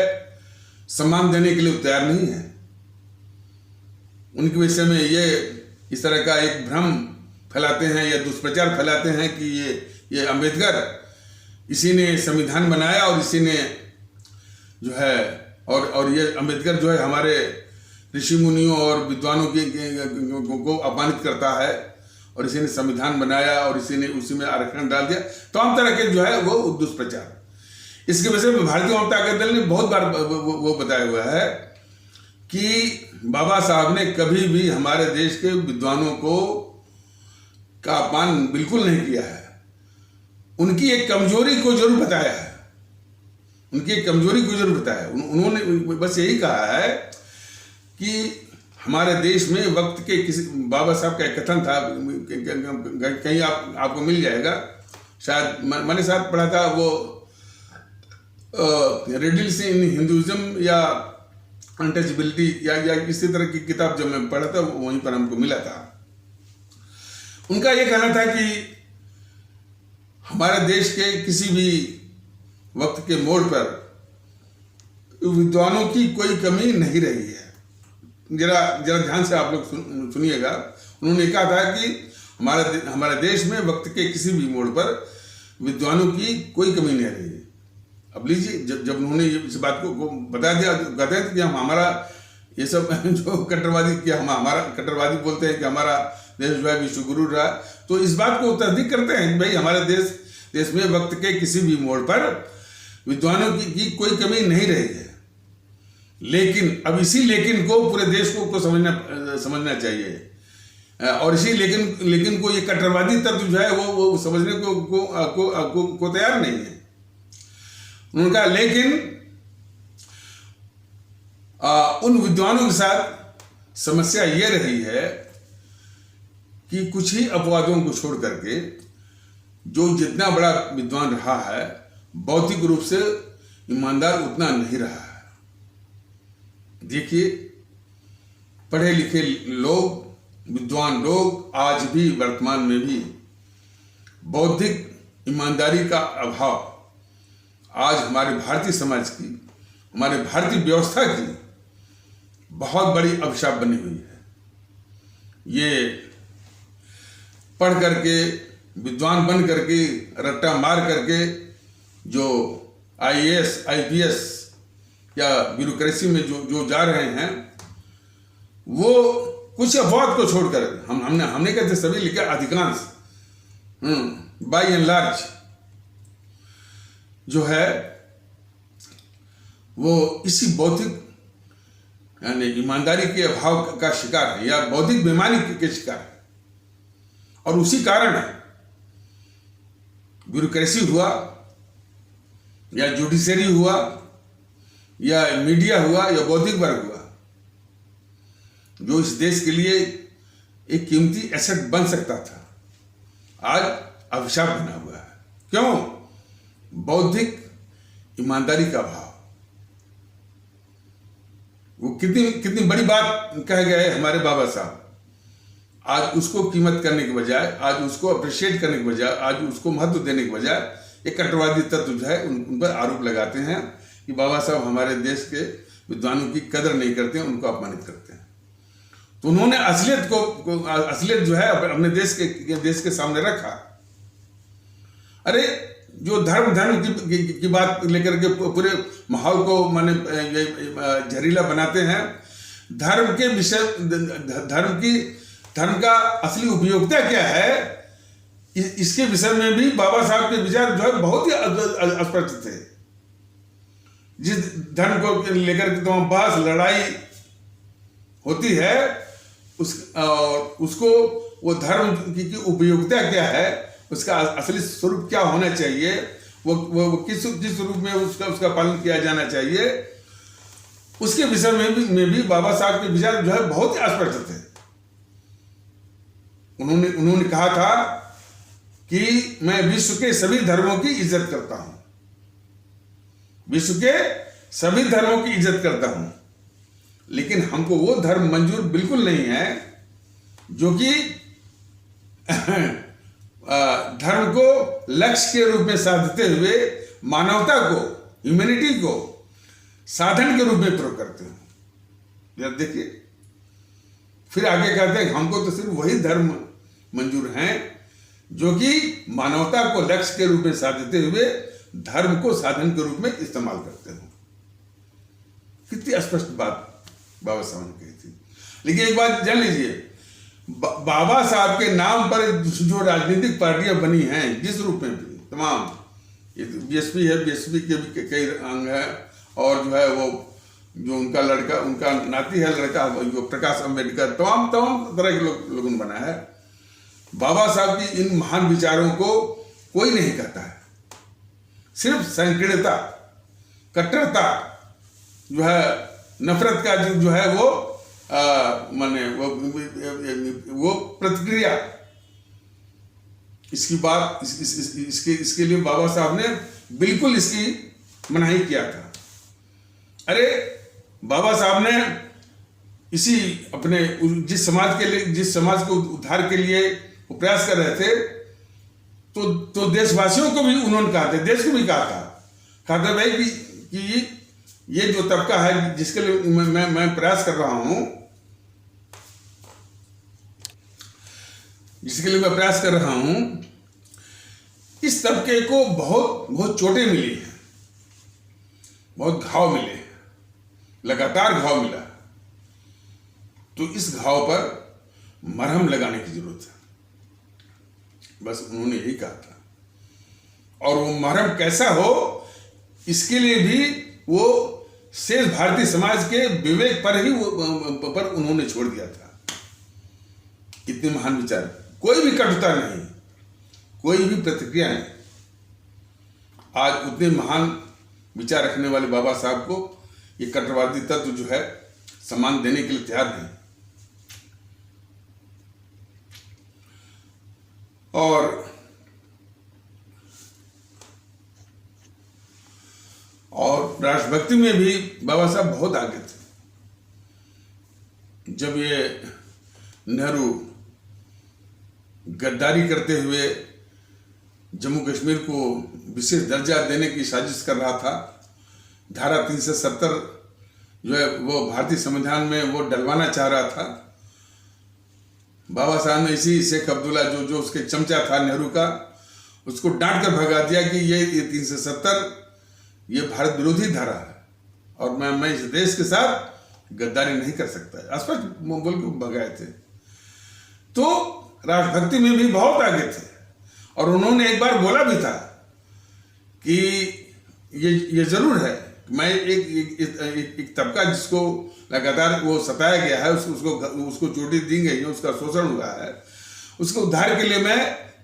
सम्मान देने के लिए तैयार नहीं है। उनके विषय में ये इस तरह का एक भ्रम फैलाते हैं या दुष्प्रचार फैलाते हैं कि ये अम्बेडकर इसी ने संविधान बनाया और इसी ने जो है और ये अम्बेडकर जो है हमारे ऋषि मुनियों और विद्वानों को अपमानित करता है और इसी ने संविधान बनाया और इसी ने उसी में आरक्षण डाल दिया। तमाम तरह के जो है वो दुष्प्रचार। इसके वजह से भारतीय जनता दल ने बहुत बार वो बताया हुआ है कि बाबा साहब ने कभी भी हमारे देश के विद्वानों का अपमान बिल्कुल नहीं किया है। उनकी एक कमजोरी को जरूर बताया है, उन्होंने बस यही कहा है कि हमारे देश में वक्त के किसी, बाबा साहब का एक कथन था, कहीं आपको मिल जाएगा, शायद मैंने साथ पढ़ा था, वो रिडल्स इन हिंदुइज्म या अनटचेबिलिटी या किसी तरह की किताब जब मैं पढ़ा था वहीं पर हमको मिला था। उनका ये कहना था कि हमारे देश के किसी भी वक्त के मोड़ पर विद्वानों की कोई कमी नहीं रही है। जरा ध्यान से आप लोग सुनिएगा। उन्होंने कहा था कि हमारे देश में वक्त के किसी भी मोड़ पर विद्वानों की कोई कमी नहीं रही है। अब लीजिए, जब उन्होंने इस बात को बता दिया, कहते हैं कि हम हमारा ये सब जो कट्टरवादी, कि हम हमारा कट्टरवादी बोलते हैं कि हमारा देश जो है विश्वगुरु रहा, तो इस बात को तस्दीक करते हैं कि भाई हमारे देश में वक्त के किसी भी मोड़ पर विद्वानों की कोई कमी नहीं रही है। लेकिन अब इसी लेकिन को पूरे देश को समझना चाहिए, और इसी लेकिन को ये कट्टरवादी तत्व जो है वो समझने को तैयार नहीं है। उन्होंने कहा लेकिन उन विद्वानों के साथ समस्या ये रही है कि कुछ ही अपवादों को छोड़ करके जो जितना बड़ा विद्वान रहा है, भौतिक रूप से ईमानदार उतना नहीं रहा है। देखिए, पढ़े लिखे लोग, विद्वान लोग आज भी वर्तमान में भी बौद्धिक ईमानदारी का अभाव आज हमारे भारतीय समाज की, हमारे भारतीय व्यवस्था की बहुत बड़ी अभिशाप बनी हुई है। ये पढ़ करके, विद्वान बन करके, रट्टा मार करके जो IAS, IPS या ब्यूरोक्रेसी में जो जा रहे हैं, वो कुछ अपवाद को छोड़कर हमने कहते सभी लिखा, अधिकांश बाय एंड लार्ज जो है वो इसी बौद्धिक यानी ईमानदारी के अभाव का शिकार है, या बौद्धिक बेईमानी के शिकार है। और उसी कारण है ब्यूरोक्रेसी हुआ, या जुडिशरी हुआ, या मीडिया हुआ, या बौद्धिक वर्ग हुआ, जो इस देश के लिए एक कीमती एसेट बन सकता था, आज अभिशाप बना हुआ है। क्यों? बौद्धिक ईमानदारी का अभाव। वो कितनी बड़ी बात कह गए हमारे बाबा साहब, आज उसको कीमत करने के बजाय, आज उसको अप्रिशिएट करने के बजाय, आज उसको महत्व देने के बजाय एक कट्टरवादी तत्व जो है उन पर आरोप लगाते हैं कि बाबा साहब हमारे देश के विद्वानों की कदर नहीं करते हैं, उनको अपमानित करते हैं। तो उन्होंने असलियत जो है अपने देश के सामने रखा। अरे जो धर्म की बात लेकर के पूरे माहौल को माने जहरीला बनाते हैं, धर्म के विषय, धर्म का असली उपयोगिता क्या है, इसके विषय में भी बाबा साहब के विचार जो है बहुत ही स्पष्ट थे। जिस धर्म को लेकर के तो बहस लड़ाई होती है, उसको वो धर्म की उपयोगिता क्या है, उसका असली स्वरूप क्या होना चाहिए, वो किस रूप में उसका पालन किया जाना चाहिए, उसके विषय में भी बाबा साहब के विचार जो है बहुत ही स्पष्ट थे। उन्होंने कहा था कि मैं विश्व के सभी धर्मों की इज्जत करता हूं, विश्व के सभी धर्मों की इज्जत करता हूं, लेकिन हमको वो धर्म मंजूर बिल्कुल नहीं है जो कि धर्म को लक्ष्य के रूप में साधते हुए मानवता को, ह्यूमैनिटी को साधन के रूप में प्रयोग करते हो। देखिए, फिर आगे कहते हैं हमको तो सिर्फ वही धर्म मंजूर हैं जो कि मानवता को लक्ष्य के रूप में साधते हुए धर्म को साधन के रूप में इस्तेमाल करते हो। कितनी स्पष्ट बात बाबा साहब ने कही थी। लेकिन एक बात जान लीजिए, बाबा साहब के नाम पर जो राजनीतिक पार्टियां बनी हैं, जिस रूप में भी तमाम, ये बीएसपी है, बीएसपी के भी कई अंग है, और जो है वो जो उनका लड़का, उनका नाती है लड़का जो प्रकाश अम्बेडकर, तमाम तरह के लोगों ने बना है। बाबा साहब की इन महान विचारों को कोई नहीं कहता है। सिर्फ संकीर्णता, कट्टरता जो है, नफरत का जो है वो माने वो प्रतिक्रिया, इसकी बात इसके लिए बाबा साहब ने बिल्कुल इसकी मनाही किया था। अरे बाबा साहब ने इसी अपने जिस समाज को उद्धार के लिए वो प्रयास कर रहे थे, तो देशवासियों को भी उन्होंने कहा था, देश को भी कहा था भाई कि ये जो तबका है जिसके लिए मैं प्रयास कर रहा हूं, इस इस तबके को बहुत बहुत चोटें मिली हैं, बहुत घाव मिले हैं, लगातार घाव मिला। तो इस घाव पर मरहम लगाने की जरूरत है, बस उन्होंने यही कहा था। और वो मरहम कैसा हो, इसके लिए भी वो शेष भारतीय समाज के विवेक पर ही पर उन्होंने छोड़ दिया था। इतने महान विचार, कोई भी कटुता नहीं, कोई भी प्रतिक्रिया नहीं। आज उतने महान विचार रखने वाले बाबा साहब को ये कट्टरवादी तत्व जो है सम्मान देने के लिए तैयार नहीं। और राष्ट्रभक्ति में भी बाबा साहब बहुत आगे थे। जब ये नेहरू गद्दारी करते हुए जम्मू कश्मीर को विशेष दर्जा देने की साजिश कर रहा था, धारा 370 जो है वो भारतीय संविधान में वो डलवाना चाह रहा था, बाबा साहब ने इसी शेख अब्दुल्ला जो उसके चमचा था नेहरू का, उसको डांट कर भगा दिया कि ये 370 ये भारत विरोधी धारा है और मैं इस देश के साथ गद्दारी नहीं कर सकता, स्पष्ट बोल के भगाए थे। तो राष्ट्रभक्ति में भी बहुत आगे थे और उन्होंने एक बार बोला भी था कि ये जरूर है, मैं एक तबका जिसको लगातार वो सताया गया है, उसको चोटी दी गई है, उसका शोषण हुआ है, उसके उद्धार के लिए मैं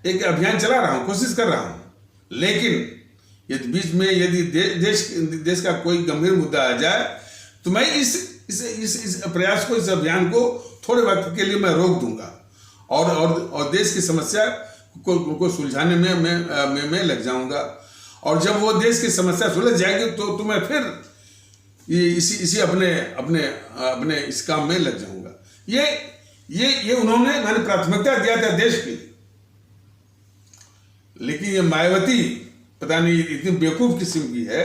एक अभियान चला रहा हूँ, कोशिश कर रहा हूँ। लेकिन यदि बीच में यदि देश का कोई गंभीर मुद्दा आ जाए तो मैं इस प्रयास को, इस अभियान को थोड़े वक्त के लिए मैं रोक दूंगा और देश की समस्या को सुलझाने में मैं लग जाऊंगा। और जब वो देश की समस्या सुलझ जाएगी तो मैं फिर इसी अपने इस काम में लग जाऊंगा। ये उन्होंने मैंने प्राथमिकता दिया था देश की। लेकिन ये मायावती पता नहीं इतनी बेवकूफ किस्म की है,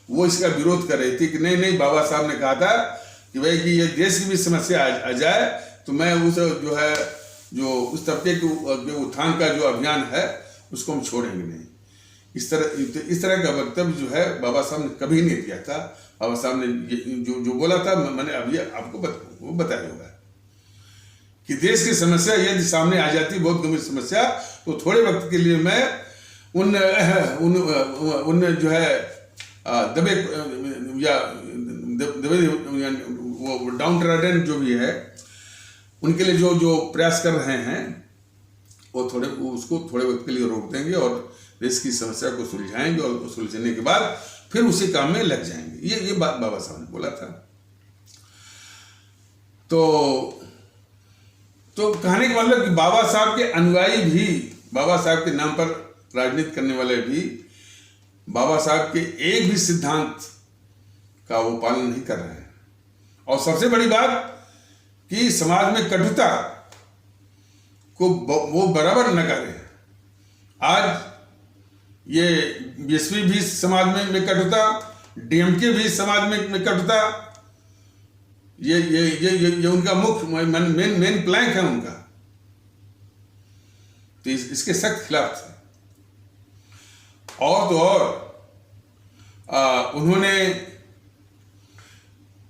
वो इसका विरोध कर रही थी कि नहीं बाबा साहब ने कहा था कि भाई कि ये देश की भी समस्या आ जाए तो मैं उस तबके के उत्थान का जो अभियान है उसको हम छोड़ेंगे नहीं। इस तरह का वक्तव्य जो है बाबा साहब ने कभी नहीं दिया था। बाबा साहब ने जो बोला था मैंने अभी आपको बताया होगा कि देश की समस्या यदि सामने आ जाती, बहुत गंभीर समस्या, तो थोड़े वक्त के लिए मैं उन जो है दबे वो डाउन ट्रॉडन जो भी है उनके लिए जो प्रयास कर रहे हैं वो उसको थोड़े वक्त के लिए रोक देंगे और देश की समस्या को सुलझाएंगे और सुलझने के बाद फिर उसी काम में लग जाएंगे। ये बात बाबा साहब ने बोला था। तो कहने का मतलब कि बाबा साहब के अनुयायी भी, बाबा साहब के नाम पर राजनीति करने वाले भी बाबा साहब के एक भी सिद्धांत का वो पालन नहीं कर रहे हैं। और सबसे बड़ी बात कि समाज में कटुता को वो बराबर न करें। आज ये बीएसपी भी समाज में कटुता, डीएमके भी समाज में कटुता, ये उनका मुख्य मेन प्लैंक है उनका। तो इसके सख्त खिलाफ थे। और तो और उन्होंने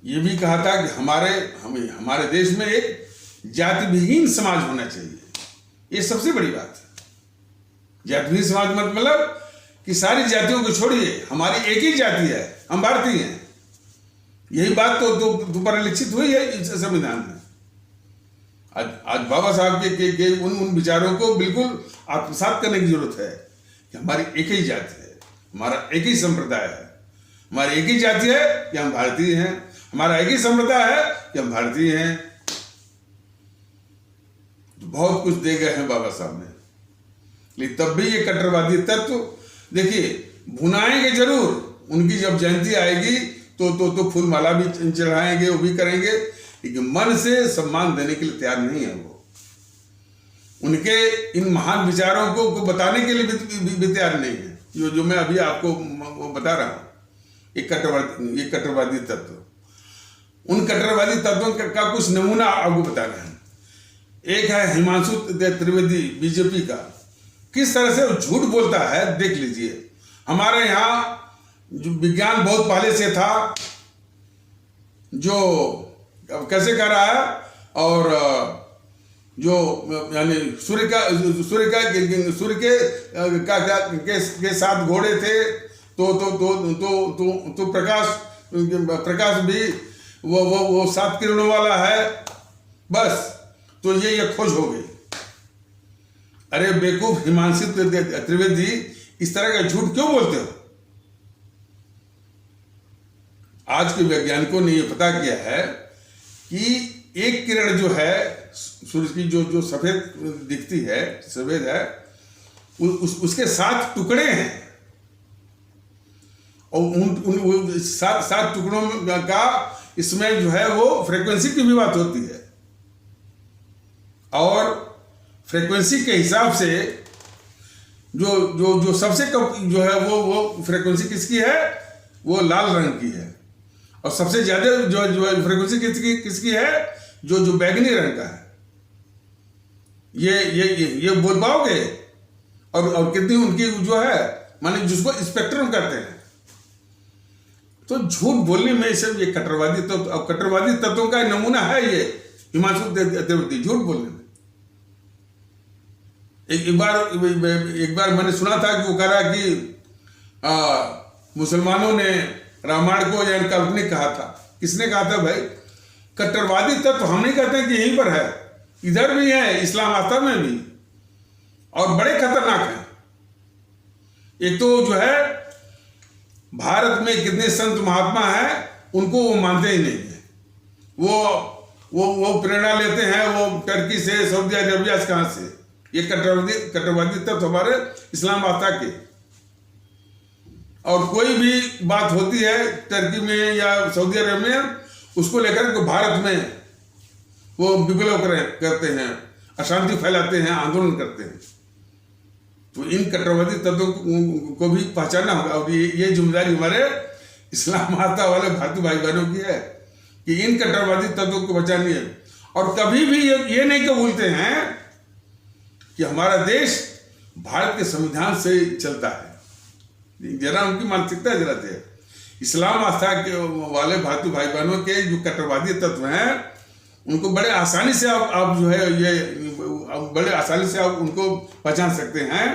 ये भी कहा था कि हमारे देश में एक जाति विहीन समाज होना चाहिए। ये सबसे बड़ी बात है। जाति विहीन समाज मतलब कि सारी जातियों को छोड़िए, हमारी एक ही जाति है, हम भारतीय हैं। यही बात तो परिलक्षित हुई है इस संविधान में। आज बाबा साहब के उन विचारों को बिल्कुल आत्मसात करने की जरूरत है कि हमारी एक ही जाति है, हमारा एक ही संप्रदाय है, हमारी एक ही जाति है कि हम भारतीय हैं, हमारा एक ही संप्रदाय है कि हम भारतीय हैं। तो बहुत कुछ दे गए हैं बाबा साहब ने, लेकिन तब भी ये कट्टरवादी तत्व देखिए भुनाएंगे जरूर। उनकी जब जयंती आएगी तो फूल माला भी चढ़ाएंगे, वो भी करेंगे, लेकिन मन से सम्मान देने के लिए तैयार नहीं है वो। उनके इन महान विचारों को बताने के लिए भी तैयार नहीं है। जो मैं अभी आपको बता रहा हूँ, ये कट्टरवादी तत्व, उन कट्टरवादी तत्वों का कुछ नमूना आपको बता रहे हैं। एक है हिमांशु त्रिवेदी बीजेपी का, किस तरह से वो झूठ बोलता है देख लीजिए। हमारे यहाँ जो विज्ञान बहुत पहले से था, जो कैसे कर रहा है, और जो यानी सूर्य के साथ घोड़े थे, तो प्रकाश भी वो 7 किरणों वाला है, बस तो ये खोज हो गई। अरे बेवकूफ हिमांशु त्रिवेदी, इस तरह का झूठ क्यों बोलते हो? आज के वैज्ञानिकों ने ये पता किया है कि एक किरण जो है सूर्य की, जो सफेद दिखती है, सफेद है, उसके 7 टुकड़े हैं, और उन 7 टुकड़ों का इसमें जो है वो फ्रीक्वेंसी की भी बात होती है, और फ्रीक्वेंसी के हिसाब से जो सबसे कम जो है वो फ्रीक्वेंसी किसकी है? वो लाल रंग की है। और सबसे ज्यादा जो फ्रीक्वेंसी किसकी है? जो बैगनी रंग का है। ये बोल पाओगे? और कितनी उनकी जो है, माने जिसको स्पेक्ट्रम कहते हैं। तो झूठ बोलने में सब ये कट्टरवादी कट्टरवादी तत्वों का नमूना है ये हिमांशु त्रिवेदी, झूठ बोलने में। एक बार मैंने सुना था कि वो कह रहा कि मुसलमानों ने रामायण को यानी काल्पनिक कहा था। किसने कहा था भाई? कट्टरवादी तत्व हम नहीं कहते कि यहीं पर है, इधर भी है, इस्लाम आता में भी, और बड़े खतरनाक हैं। एक तो जो है भारत में कितने संत महात्मा हैं, उनको वो मानते ही नहीं है। वो प्रेरणा लेते हैं वो टर्की से, सऊदी अरेबिया से, कहां से? ये कट्टरवादी तत्व हमारे इस्लाम आता के। और कोई भी बात होती है टर्की में या सऊदी अरेबिया में, उसको लेकर के भारत में वो विप्लव करते हैं, अशांति फैलाते हैं, आंदोलन करते हैं। तो इन कट्टरवादी तत्वों को भी पहचाना होगा, और ये जिम्मेदारी हमारे इस्लाम आता वाले भारतीय भाई बहनों की है कि इन कट्टरवादी तत्वों को पहचानिए। और कभी भी ये नहीं कबूलते हैं कि हमारा देश भारत के संविधान से चलता है। जरा उनकी मानसिकता जरा थे। इस्लाम आस्था के वाले भारतीय भाई बहनों के जो कट्टरवादी तत्व हैं, उनको बड़े आसानी से आप जो है ये बड़े आसानी से आप उनको पहचान सकते हैं।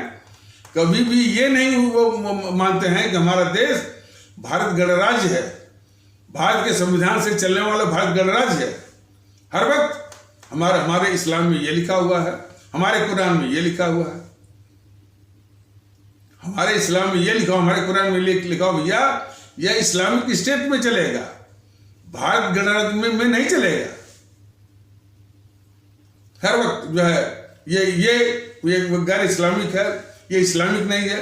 कभी भी ये नहीं वो मानते हैं कि हमारा देश भारत गणराज्य है, भारत के संविधान से चलने वाला भारत गणराज्य है। हर वक्त हमारे इस्लाम में ये लिखा हुआ है, हमारे कुरान में ये लिखा हुआ है, हमारे इस्लाम में ये लिखा, हमारे कुरान में लिखा भैया यह इस्लामिक स्टेट में चलेगा, भारत गणराज्य में नहीं चलेगा। हर वक्त जो है ये गैर इस्लामिक है, ये इस्लामिक नहीं है।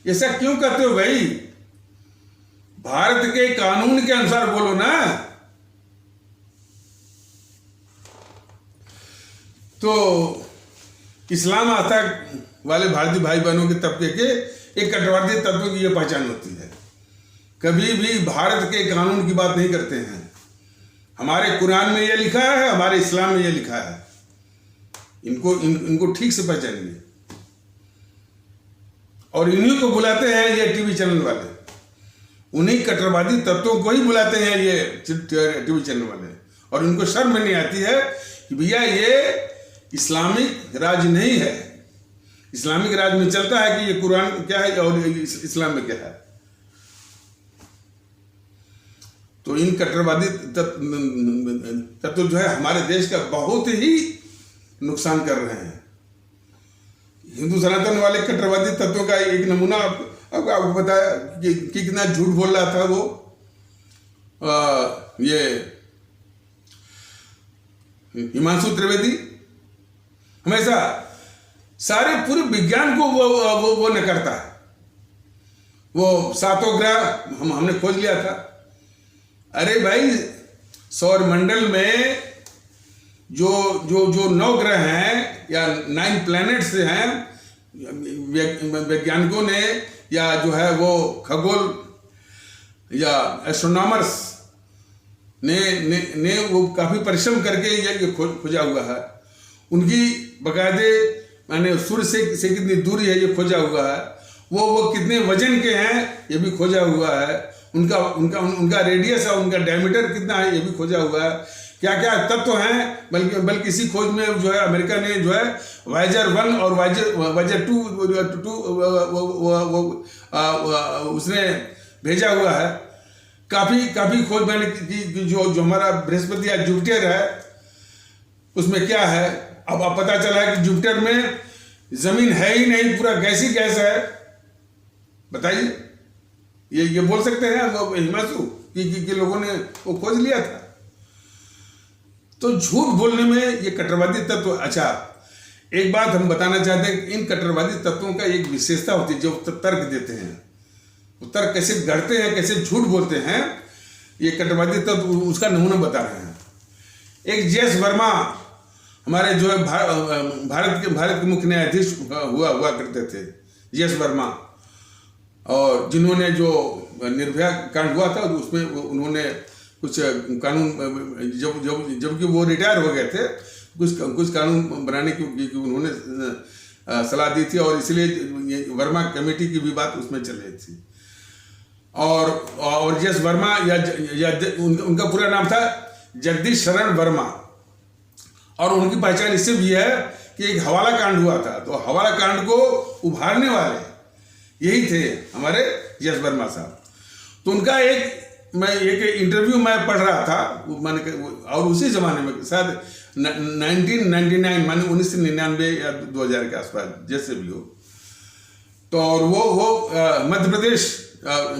ऐसा क्यों कहते हो भाई? भारत के कानून के अनुसार बोलो ना। तो इस्लाम आस्था वाले भारतीय भाई बहनों के तबके के एक कट्टरवादी तत्वों की यह पहचान होती है। कभी भी भारत के कानून की बात नहीं करते हैं। हमारे कुरान में यह लिखा है, हमारे इस्लाम में यह लिखा है। इनको ठीक से पहचानिए। और इन्हीं को बुलाते हैं ये टीवी चैनल वाले, उन्हीं कट्टरवादी तत्वों को ही बुलाते हैं ये टीवी चैनल वाले। और इनको शर्म नहीं आती है कि भैया ये इस्लामिक राज्य नहीं है। इस्लामिक राज्य में चलता है कि ये कुरान क्या है और इस्लाम में क्या है। तो इन कट्टरवादी तत्व जो है हमारे देश का बहुत ही नुकसान कर रहे हैं। हिंदू सनातन वाले कट्टरवादी तत्वों का एक नमूना आपको बताया कि कितना झूठ बोल रहा था वो। ये हिमांशु त्रिवेदी हमेशा सारे पूरे विज्ञान को वो न करता है। वो 7 ग्रह हमने खोज लिया था। अरे भाई सौर मंडल में जो 9 ग्रह हैं या 9 प्लैनेट्स हैं, वैज्ञानिकों ने या जो है वो खगोल या एस्ट्रोनॉमर्स ने वो काफी परिश्रम करके ये खोजा हुआ है। उनकी बकायदे माने सूर्य से कितनी दूरी है ये खोजा हुआ है, वो कितने वजन के हैं ये भी खोजा हुआ है, उनका रेडियस और उनका डायमीटर कितना है ये भी खोजा हुआ है, क्या क्या तत्व हैं। बल्कि इसी खोज में जो है अमेरिका ने जो है वायेजर 1 और वायेजर 2 उसने भेजा हुआ है। काफी खोज मैंने की जो हमारा बृहस्पति या जुपिटर है उसमें क्या है। अब पता चला है कि जुपिटर में जमीन है ही नहीं, पूरा गैस ही गैस है। बताइए, ये बोल सकते हैं वो हिमांशु कि लोगों ने वो खोज लिया था। तो झूठ बोलने में ये कट्टरवादी तत्व। अच्छा, एक बात हम बताना चाहते हैं कि इन कट्टरवादी तत्वों का एक विशेषता होती है, जो तर्क देते हैं, वो तर्क कैसे गढ़ते हैं, कैसे झूठ बोलते हैं, ये कट्टरवादी तत्व उसका नमूना बता रहे हैं। एक जेएस वर्मा हमारे जो है भारत के मुख्य न्यायाधीश हुआ करते थे, जेएस वर्मा, और जिन्होंने जो निर्भया कांड हुआ था उसमें उन्होंने कुछ कानून जबकि वो रिटायर हो गए थे, कुछ कानून बनाने की उन्होंने सलाह दी थी, और इसलिए वर्मा कमेटी की भी बात उसमें चल रही थी। और जेएस वर्मा या उनका पूरा नाम था जगदीश शरण वर्मा, और उनकी पहचान इससे भी है कि एक हवाला कांड हुआ था, तो हवाला कांड को उभारने वाले यही थे हमारे जेएस वर्मा साहब। तो उनका एक इंटरव्यू मैं पढ़ रहा था, मैंने, और उसी जमाने में शायद 1999 माने 1999 या 2000 के आसपास जैसे भी हो, तो और वो मध्य प्रदेश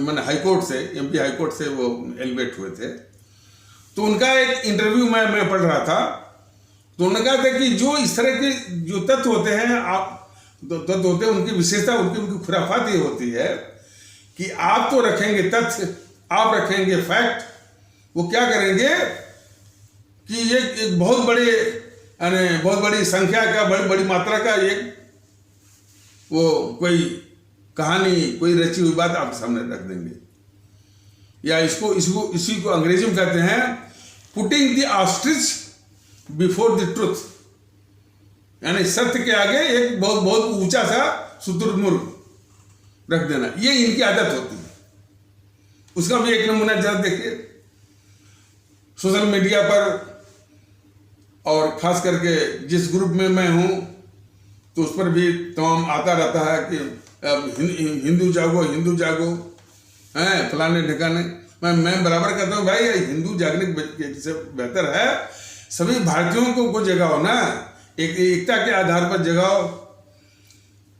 मैंने हाईकोर्ट से, एमपी हाईकोर्ट से वो एलिवेट हुए थे। तो उनका एक इंटरव्यू मैं पढ़ रहा था, तो उन्होंने कहा था कि जो इस तरह के जो तत्व होते हैं उनकी विशेषता, उनकी खुराफात ये होती है कि आप तो रखेंगे तथ्य, आप रखेंगे फैक्ट, वो क्या करेंगे कि ये एक बहुत बड़ी संख्या का, बड़ी मात्रा का एक वो कोई कहानी, कोई रची हुई बात आपके सामने रख देंगे। या इसी को अंग्रेजी में कहते हैं putting the ostrich before the truth, यानी सत्य के आगे एक बहुत ऊंचा सा शुतुरमुर्ग रख देना, ये इनकी आदत होती है। उसका भी एक नमूना जरा देखिए सोशल मीडिया पर, और खास करके जिस ग्रुप में मैं हूं तो उस पर भी तमाम आता रहता है कि हिंदू जागो हैं फलाने ठिकाने। मैं बराबर कहता हूं भाई, हिंदू जागने से बेहतर है सभी भारतीयों को जगाओ ना, एकता के आधार पर जगाओ।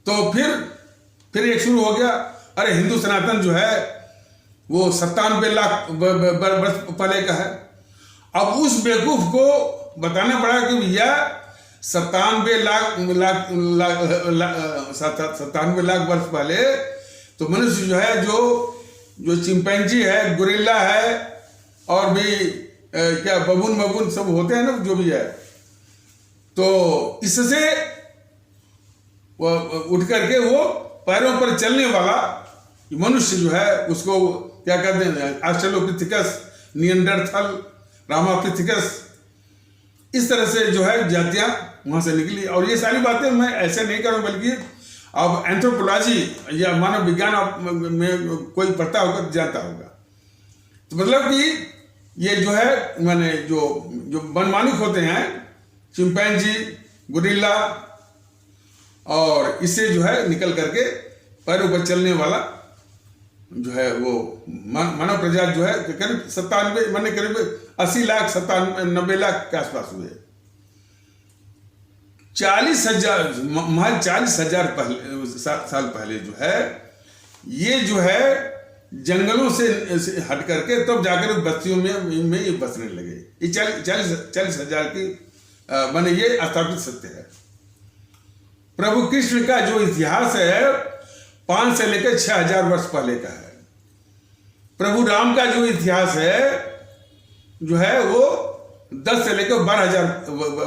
तो फिर एक शुरू हो गया, अरे हिंदू सनातन जो है वो 97 लाख वर्ष पहले का है। अब उस बेवकूफ को बताना पड़ा कि भैया 97 लाख वर्ष पहले तो मनुष्य जो है, जो चिंपैंजी है, गोरिल्ला है, और भी क्या बबून सब होते हैं ना, जो भी है, तो इससे उठ करके वो पैरों पर चलने वाला मनुष्य जो है उसको क्या कहते हैं, ऑस्ट्रेलोपिथेकस, निएंडरथल, रामापिथेकस, इस तरह से जो है जातियां वहां से निकली। और ये सारी बातें मैं ऐसे नहीं करूं, बल्कि अब एंथ्रोपोलॉजी या मानव विज्ञान में कोई पढ़ता होगा तो जानता होगा। तो मतलब कि ये जो है माने जो वनमानुक होते हैं, चिंपैंजी, गोरिल्ला, और इससे जो है निकल करके पैरों पर चलने वाला जो है वो मानव प्रजाति जो है करीब 97 माने करीब 80 लाख 90 लाख के आसपास हुए। 40,000 साल पहले जो है ये जो है जंगलों से हट करके तब जाकर बस्तियों में ये बसने लगे। ये 40,000 की माने ये स्थापित सत्य है। प्रभु कृष्ण का जो इतिहास है 5 से लेकर 6,000 वर्ष पहले का है। प्रभु राम का जो इतिहास है जो है वो 10 से लेकर 12,000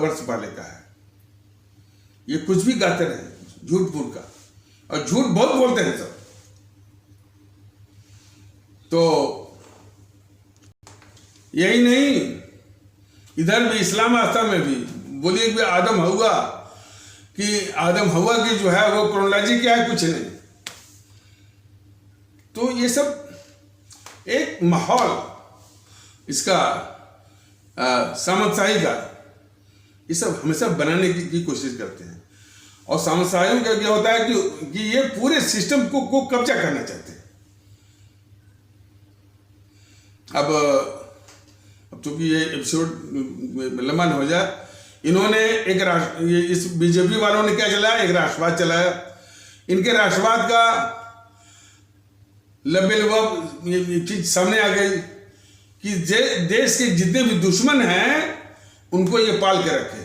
वर्ष पहले का है। ये कुछ भी गाते रहे झूठ मूठ का, और झूठ बहुत बोलते हैं सब। तो यही नहीं, इधर भी इस्लाम आस्था में भी बोलिए कि आदम हुआ कि आदम हवा की जो है वो क्रोनोलॉजी क्या है, कुछ नहीं। तो ये सब एक माहौल इसका सामंतशाही का, ये सब हमेशा बनाने की कोशिश करते हैं। और सामंतशाही का क्या होता है कि ये पूरे सिस्टम को कब्जा करना चाहते हैं। अब चूंकि ये एपिसोड लंबा न हो जाए, इन्होंने इस बीजेपी वालों ने क्या चलाया, एक राष्ट्रवाद चलाया। इनके राष्ट्रवाद का लबेलुबब ये चीज सामने आ गई कि देश के जितने भी दुश्मन हैं उनको ये पाल के रखे।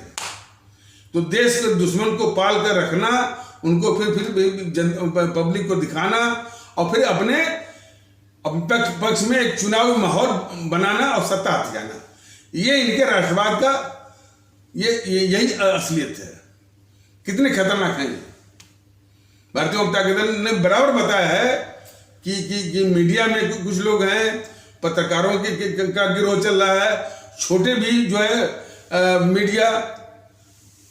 तो देश के दुश्मन को पाल कर रखना, उनको फिर पब्लिक को दिखाना और फिर अपने पक्ष में एक चुनावी माहौल बनाना और सत्ता हाथ जाना, ये इनके राष्ट्रवाद का यही असलियत है। कितने खतरनाक हैं ये। भारतीय जनता दल ने बराबर बताया है कि मीडिया में कुछ लोग हैं, पत्रकारों का गिरोह चल रहा है, छोटे भी जो है मीडिया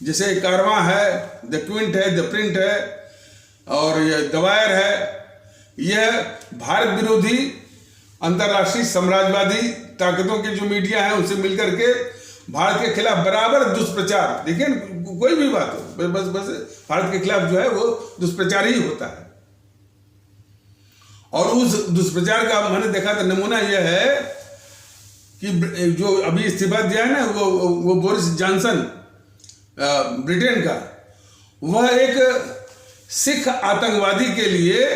जैसे कारवां है, द क्विंट है, द प्रिंट है और ये द वायर है, यह भारत विरोधी अंतर्राष्ट्रीय साम्राज्यवादी ताकतों के जो मीडिया है उनसे मिलकर के भारत के खिलाफ बराबर दुष्प्रचार, देखिए कोई भी बात हो, बस भारत के खिलाफ जो है वो दुष्प्रचार ही होता है। और उस दुष्प्रचार का मैंने देखा था नमूना यह है कि जो अभी इस्तीफा दिया है ना वो बोरिस जॉनसन ब्रिटेन का, वह एक सिख आतंकवादी के लिए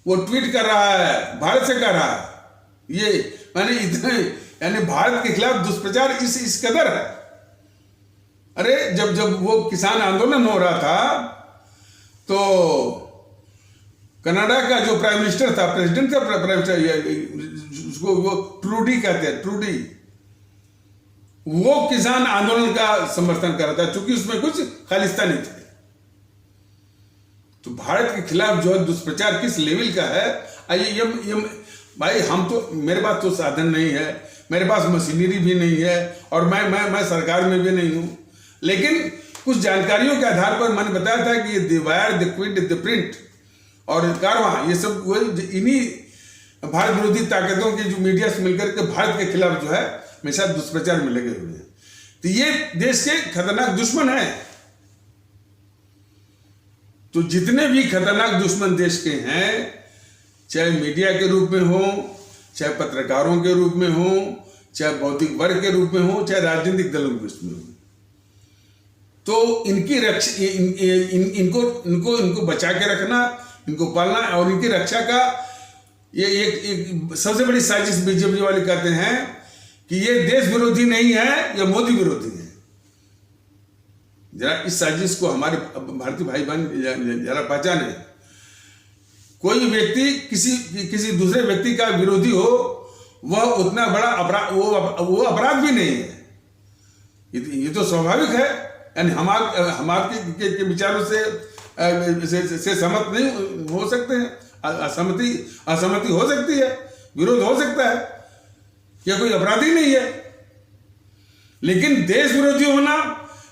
वो ट्वीट कर रहा है, भारत से कर रहा है। ये मैंने इतने यानी भारत के खिलाफ दुष्प्रचार इस कदर है। अरे जब वो किसान आंदोलन हो रहा था तो कनाडा का जो प्राइम मिनिस्टर था, प्रेसिडेंट था, प्राइम मिनिस्टर, उसको वो ट्रूडी कहते हैं, ट्रूडी, वो किसान आंदोलन का समर्थन कर रहा था क्योंकि उसमें कुछ खालिस्तानी थे। तो भारत के खिलाफ जो है दुष्प्रचार किस लेवल का है। ये भाई हम तो, मेरे पास तो साधन नहीं है, मेरे पास मशीनरी भी नहीं है और मैं सरकार में भी नहीं हूं, लेकिन कुछ जानकारियों के आधार पर मैंने बताया था कि ये the wire, the Quint, the print और कारवां, ये सब वही इन्हीं भारत विरोधी ताकतों की जो मीडिया से मिलकर के भारत के खिलाफ जो है हमेशा दुष्प्रचार में लगे हुए हैं। तो ये देश के खतरनाक दुश्मन हैं। तो जितने भी खतरनाक दुश्मन देश के हैं, चाहे मीडिया के रूप में हो, चाहे पत्रकारों के रूप में हो, चाहे भौतिक वर्ग के रूप में हो, चाहे राजनीतिक दलों के रूप में हो, तो इनकी रक्षा इनको बचा के रखना, इनको पालना और इनकी रक्षा का ये एक सबसे बड़ी साजिश बीजेपी वाले कहते हैं कि ये देश विरोधी नहीं है, ये मोदी विरोधी है। जरा इस साजिश को हमारे भारतीय भाई बहन जरा पहचाने। कोई व्यक्ति किसी दूसरे व्यक्ति का विरोधी हो, वह उतना बड़ा अपराध, वो अपराध भी नहीं है। ये तो स्वाभाविक है। यानी हमारे के विचारों से सहमत नहीं हो सकते हैं, असहमति हो सकती है, विरोध हो सकता है, यह कोई अपराध ही नहीं है। लेकिन देश विरोधी होना,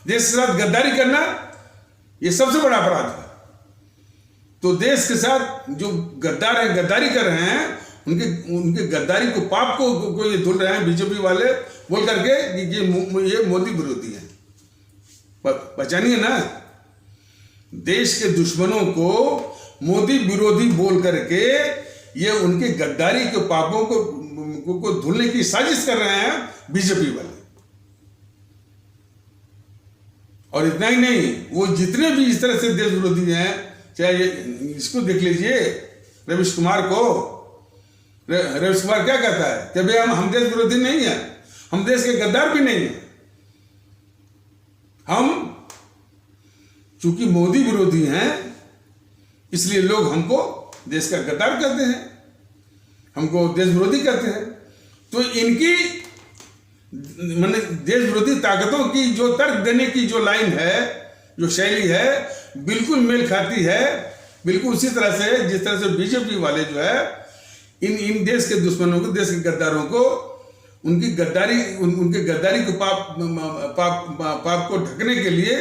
देश के साथ गद्दारी करना, यह सबसे बड़ा अपराध है। तो देश के साथ जो गद्दार हैं, गद्दारी कर रहे हैं, उनके गद्दारी को, पाप को ये धुल रहे हैं बीजेपी वाले बोल करके कि ये मोदी विरोधी है। पहचानिए ना, देश के दुश्मनों को मोदी विरोधी बोल करके ये उनके गद्दारी के पापों को धुलने की साजिश कर रहे हैं बीजेपी वाले। और इतना ही नहीं, वो जितने भी इस तरह से देश विरोधी हैं, चाहे इसको देख लीजिए, रवीश कुमार को, रवीश कुमार क्या कहता है कि भाई हम देश विरोधी नहीं है, हम देश के गद्दार भी नहीं है, हम चूंकि मोदी विरोधी हैं इसलिए लोग हमको देश का गद्दार कहते हैं, हमको देश विरोधी कहते हैं। तो इनकी माने देश विरोधी ताकतों की जो तर्क देने की जो लाइन है, जो शैली है, बिल्कुल मेल खाती है, बिल्कुल उसी तरह से जिस तरह से बीजेपी वाले जो है इन देश के दुश्मनों को, देश के गद्दारों को, उनके गद्दारी को पाप को ढकने के लिए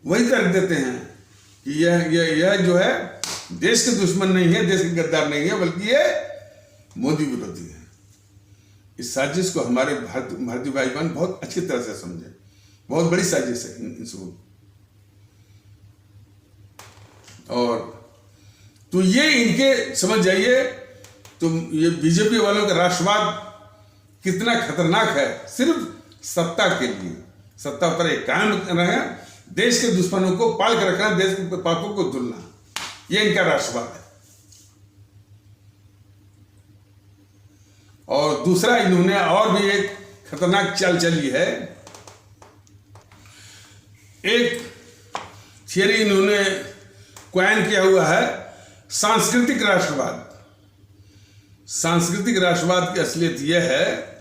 वही तर्क देते हैं कि यह जो है देश के दुश्मन नहीं है, देश के गद्दार नहीं है, बल्कि ये मोदी विरोधी है। इस साजिश को हमारे भारतीय भाई बहन बहुत अच्छी तरह से समझे। बहुत बड़ी साजिश है इन सबको। और तो ये इनके समझ जाइए, तो ये बीजेपी वालों का राष्ट्रवाद कितना खतरनाक है। सिर्फ सत्ता के लिए, सत्ता पर एक कायम रहे, देश के दुश्मनों को पाल कर रखना, देश के पापों को धुलना, ये इनका राष्ट्रवाद है। और दूसरा, इन्होंने और भी एक खतरनाक चाल चली है। एक थियरी इन्होंने क्वाइन किया हुआ है, सांस्कृतिक राष्ट्रवाद। सांस्कृतिक राष्ट्रवाद की असलियत यह है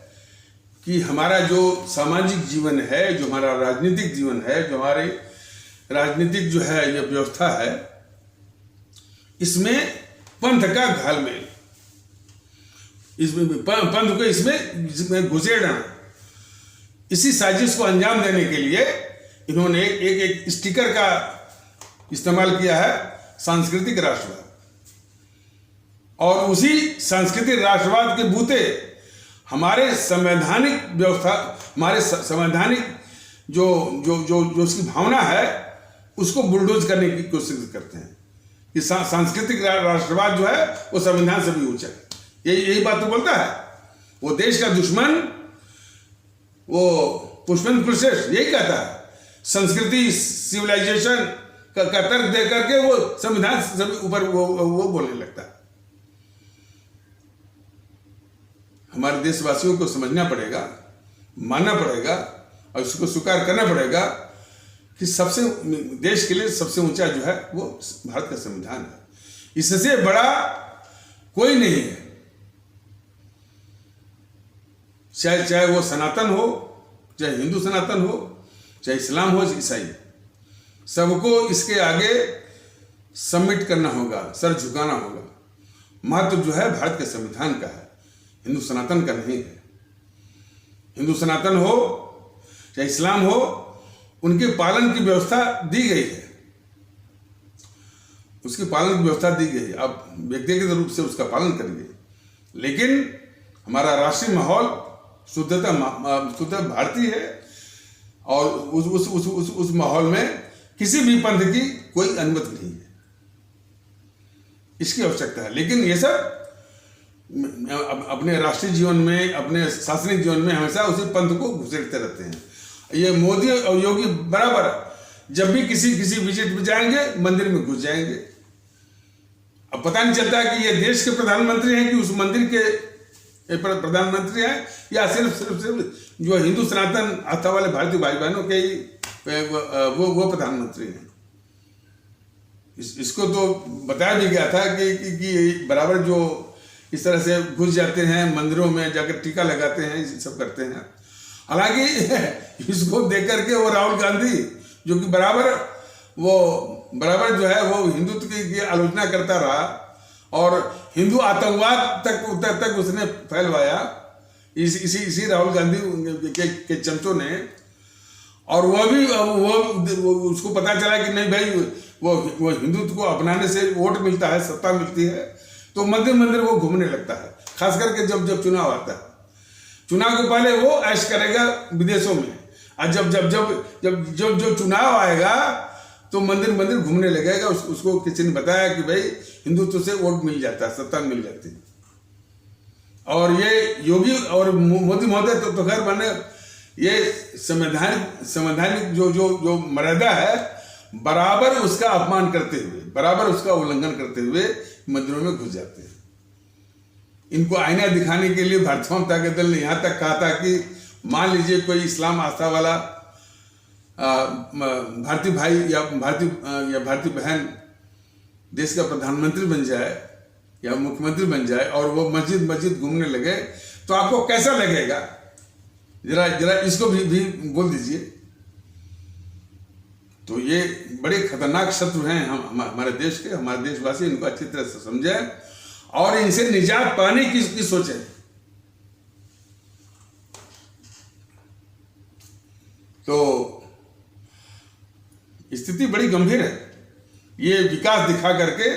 कि हमारा जो सामाजिक जीवन है, जो हमारा राजनीतिक जीवन है, जो हमारे राजनीतिक जो है यह व्यवस्था है, इसमें पंथ का घालमेल, इसमें पंथ को इसमें घुसेड़ना, इसी साजिश को अंजाम देने के लिए इन्होंने एक स्टिकर का इस्तेमाल किया है, सांस्कृतिक राष्ट्रवाद। और उसी सांस्कृतिक राष्ट्रवाद के बूते हमारे संवैधानिक व्यवस्था, हमारे संवैधानिक जो जो जो जो उसकी भावना है, उसको बुलडोज करने की कोशिश करते हैं कि सांस्कृतिक राष्ट्रवाद जो है वो संविधान से भी ऊंचा है। यही बात तो बोलता है। वो देश का दुश्मन, वो पुष्पेंद्र कुलश्रेष्ठ यही कहता है, संस्कृति सिविलाइजेशन का तर्क दे करके वो संविधान से ऊपर वो बोलने लगता है। हमारे देशवासियों को समझना पड़ेगा, मानना पड़ेगा और उसको स्वीकार करना पड़ेगा कि सबसे देश के लिए सबसे ऊंचा जो है वो भारत का संविधान है। इससे बड़ा कोई नहीं है। चाहे वो सनातन हो, चाहे हिंदू सनातन हो, चाहे इस्लाम हो, ईसाई, सबको इसके आगे सबमिट करना होगा, सर झुकाना होगा। महत्व जो है भारत के संविधान का है, हिंदू सनातन का नहीं है। हिंदू सनातन हो चाहे इस्लाम हो, उनके पालन की व्यवस्था दी गई है, उसके पालन की व्यवस्था दी गई है। आप व्यक्तिगत रूप से उसका पालन करिए, लेकिन हमारा राष्ट्रीय माहौल शुद्ध भारतीय है और उस माहौल में किसी भी पंथ की कोई अनुमति नहीं है, इसकी आवश्यकता है। लेकिन ये सब अपने राष्ट्रीय जीवन में, अपने शासनिक जीवन में हमेशा उसी पंथ को घुसेड़ते रहते हैं। ये मोदी और योगी बराबर जब भी किसी विजिट पे जाएंगे, मंदिर में घुस जाएंगे। अब पता नहीं चलता कि ये देश के प्रधानमंत्री हैं कि उस मंदिर के प्रधानमंत्री हैं, या सिर्फ जो हिंदू सनातन आस्था वाले भारतीय भाई बहनों के ही वो प्रधानमंत्री हैं। इसको तो बताया भी गया था कि बराबर जो इस तरह से घुस जाते हैं मंदिरों में, जाकर टीका लगाते हैं, ये सब करते हैं। हालांकि इसको देख करके वो राहुल गांधी जो कि बराबर जो है वो हिंदुत्व की आलोचना करता रहा और हिंदू आतंकवाद तक उसने फैलवाया, इसी राहुल गांधी के चमचों ने। और वो उसको पता चला कि नहीं भाई, वो हिंदुत्व को अपनाने से वोट मिलता है, सत्ता मिलती है, तो मंदिर वो घूमने लगता है। खास करके जब चुनाव आता है, चुनाव के पहले वो ऐश करेगा विदेशों में, और जब चुनाव आएगा तो मंदिर घूमने लगेगा। उसको किसी ने बताया कि भाई हिंदुत्व से वोट मिल जाता है, सत्ता मिल जाती है। और ये योगी और मोदी महोदय तो खैर बने, ये संवैधानिक जो मर्यादा है, बराबर उसका अपमान करते हुए, बराबर उसका उल्लंघन करते हुए मंदिरों में घुस जाते हैं। इनको आईना दिखाने के लिए भारतीय जनता दल ने यहाँ तक कहा था कि मान लीजिए कोई इस्लाम आस्था वाला भारतीय भाई या भारतीय बहन देश का प्रधानमंत्री बन जाए या मुख्यमंत्री बन जाए और वो मस्जिद घूमने लगे, तो आपको कैसा लगेगा? जरा इसको भी बोल दीजिए। तो ये बड़े खतरनाक शत्रु हैं हमारे देश के, हमारे देशवासी इनको अच्छी तरह से समझें और इनसे निजात पाने की सोचें। तो स्थिति बड़ी गंभीर है। ये विकास दिखा करके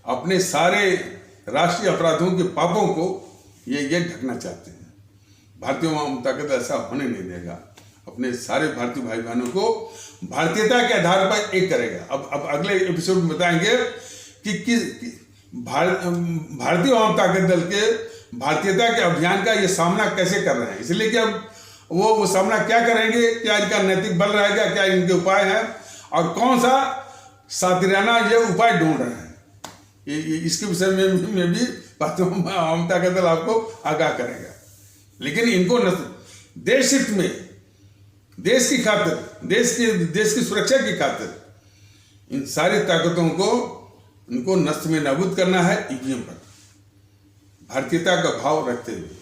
अपने सारे राष्ट्रीय अपराधों के पापों को ये ढकना चाहते हैं। भारतीय जनता दल ऐसा होने नहीं देगा। अपने सारे भारतीय भाई बहनों को भारतीयता के आधार पर एक करेगा। अब अगले एपिसोड में बताएंगे कि भारतीय जनता दल के भारतीयता के अभियान का ये सामना कैसे कर रहे हैं। इसलिए कि अब वो सामना क्या करेंगे, क्या इनका नैतिक बल रहेगा, क्या इनके उपाय हैं और कौन सा सातिराना ये उपाय ढूंढ रहे हैं। इसके विषय में भी भारतीय जनता दल आपको आगाह करेगा। लेकिन इनको देश हित में, देश की खातिर, देश की सुरक्षा की खातिर इन सारी ताकतों को इनको नष्ट में नाबूद करना है ईवीएम पर, भारतीयता का भाव रखते हुए।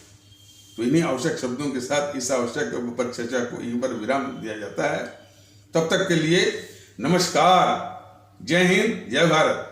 तो इन्हीं आवश्यक शब्दों के साथ इस आवश्यक परिचर्चा को यहीं पर विराम दिया जाता है। तब तक के लिए नमस्कार, जय हिंद, जय भारत।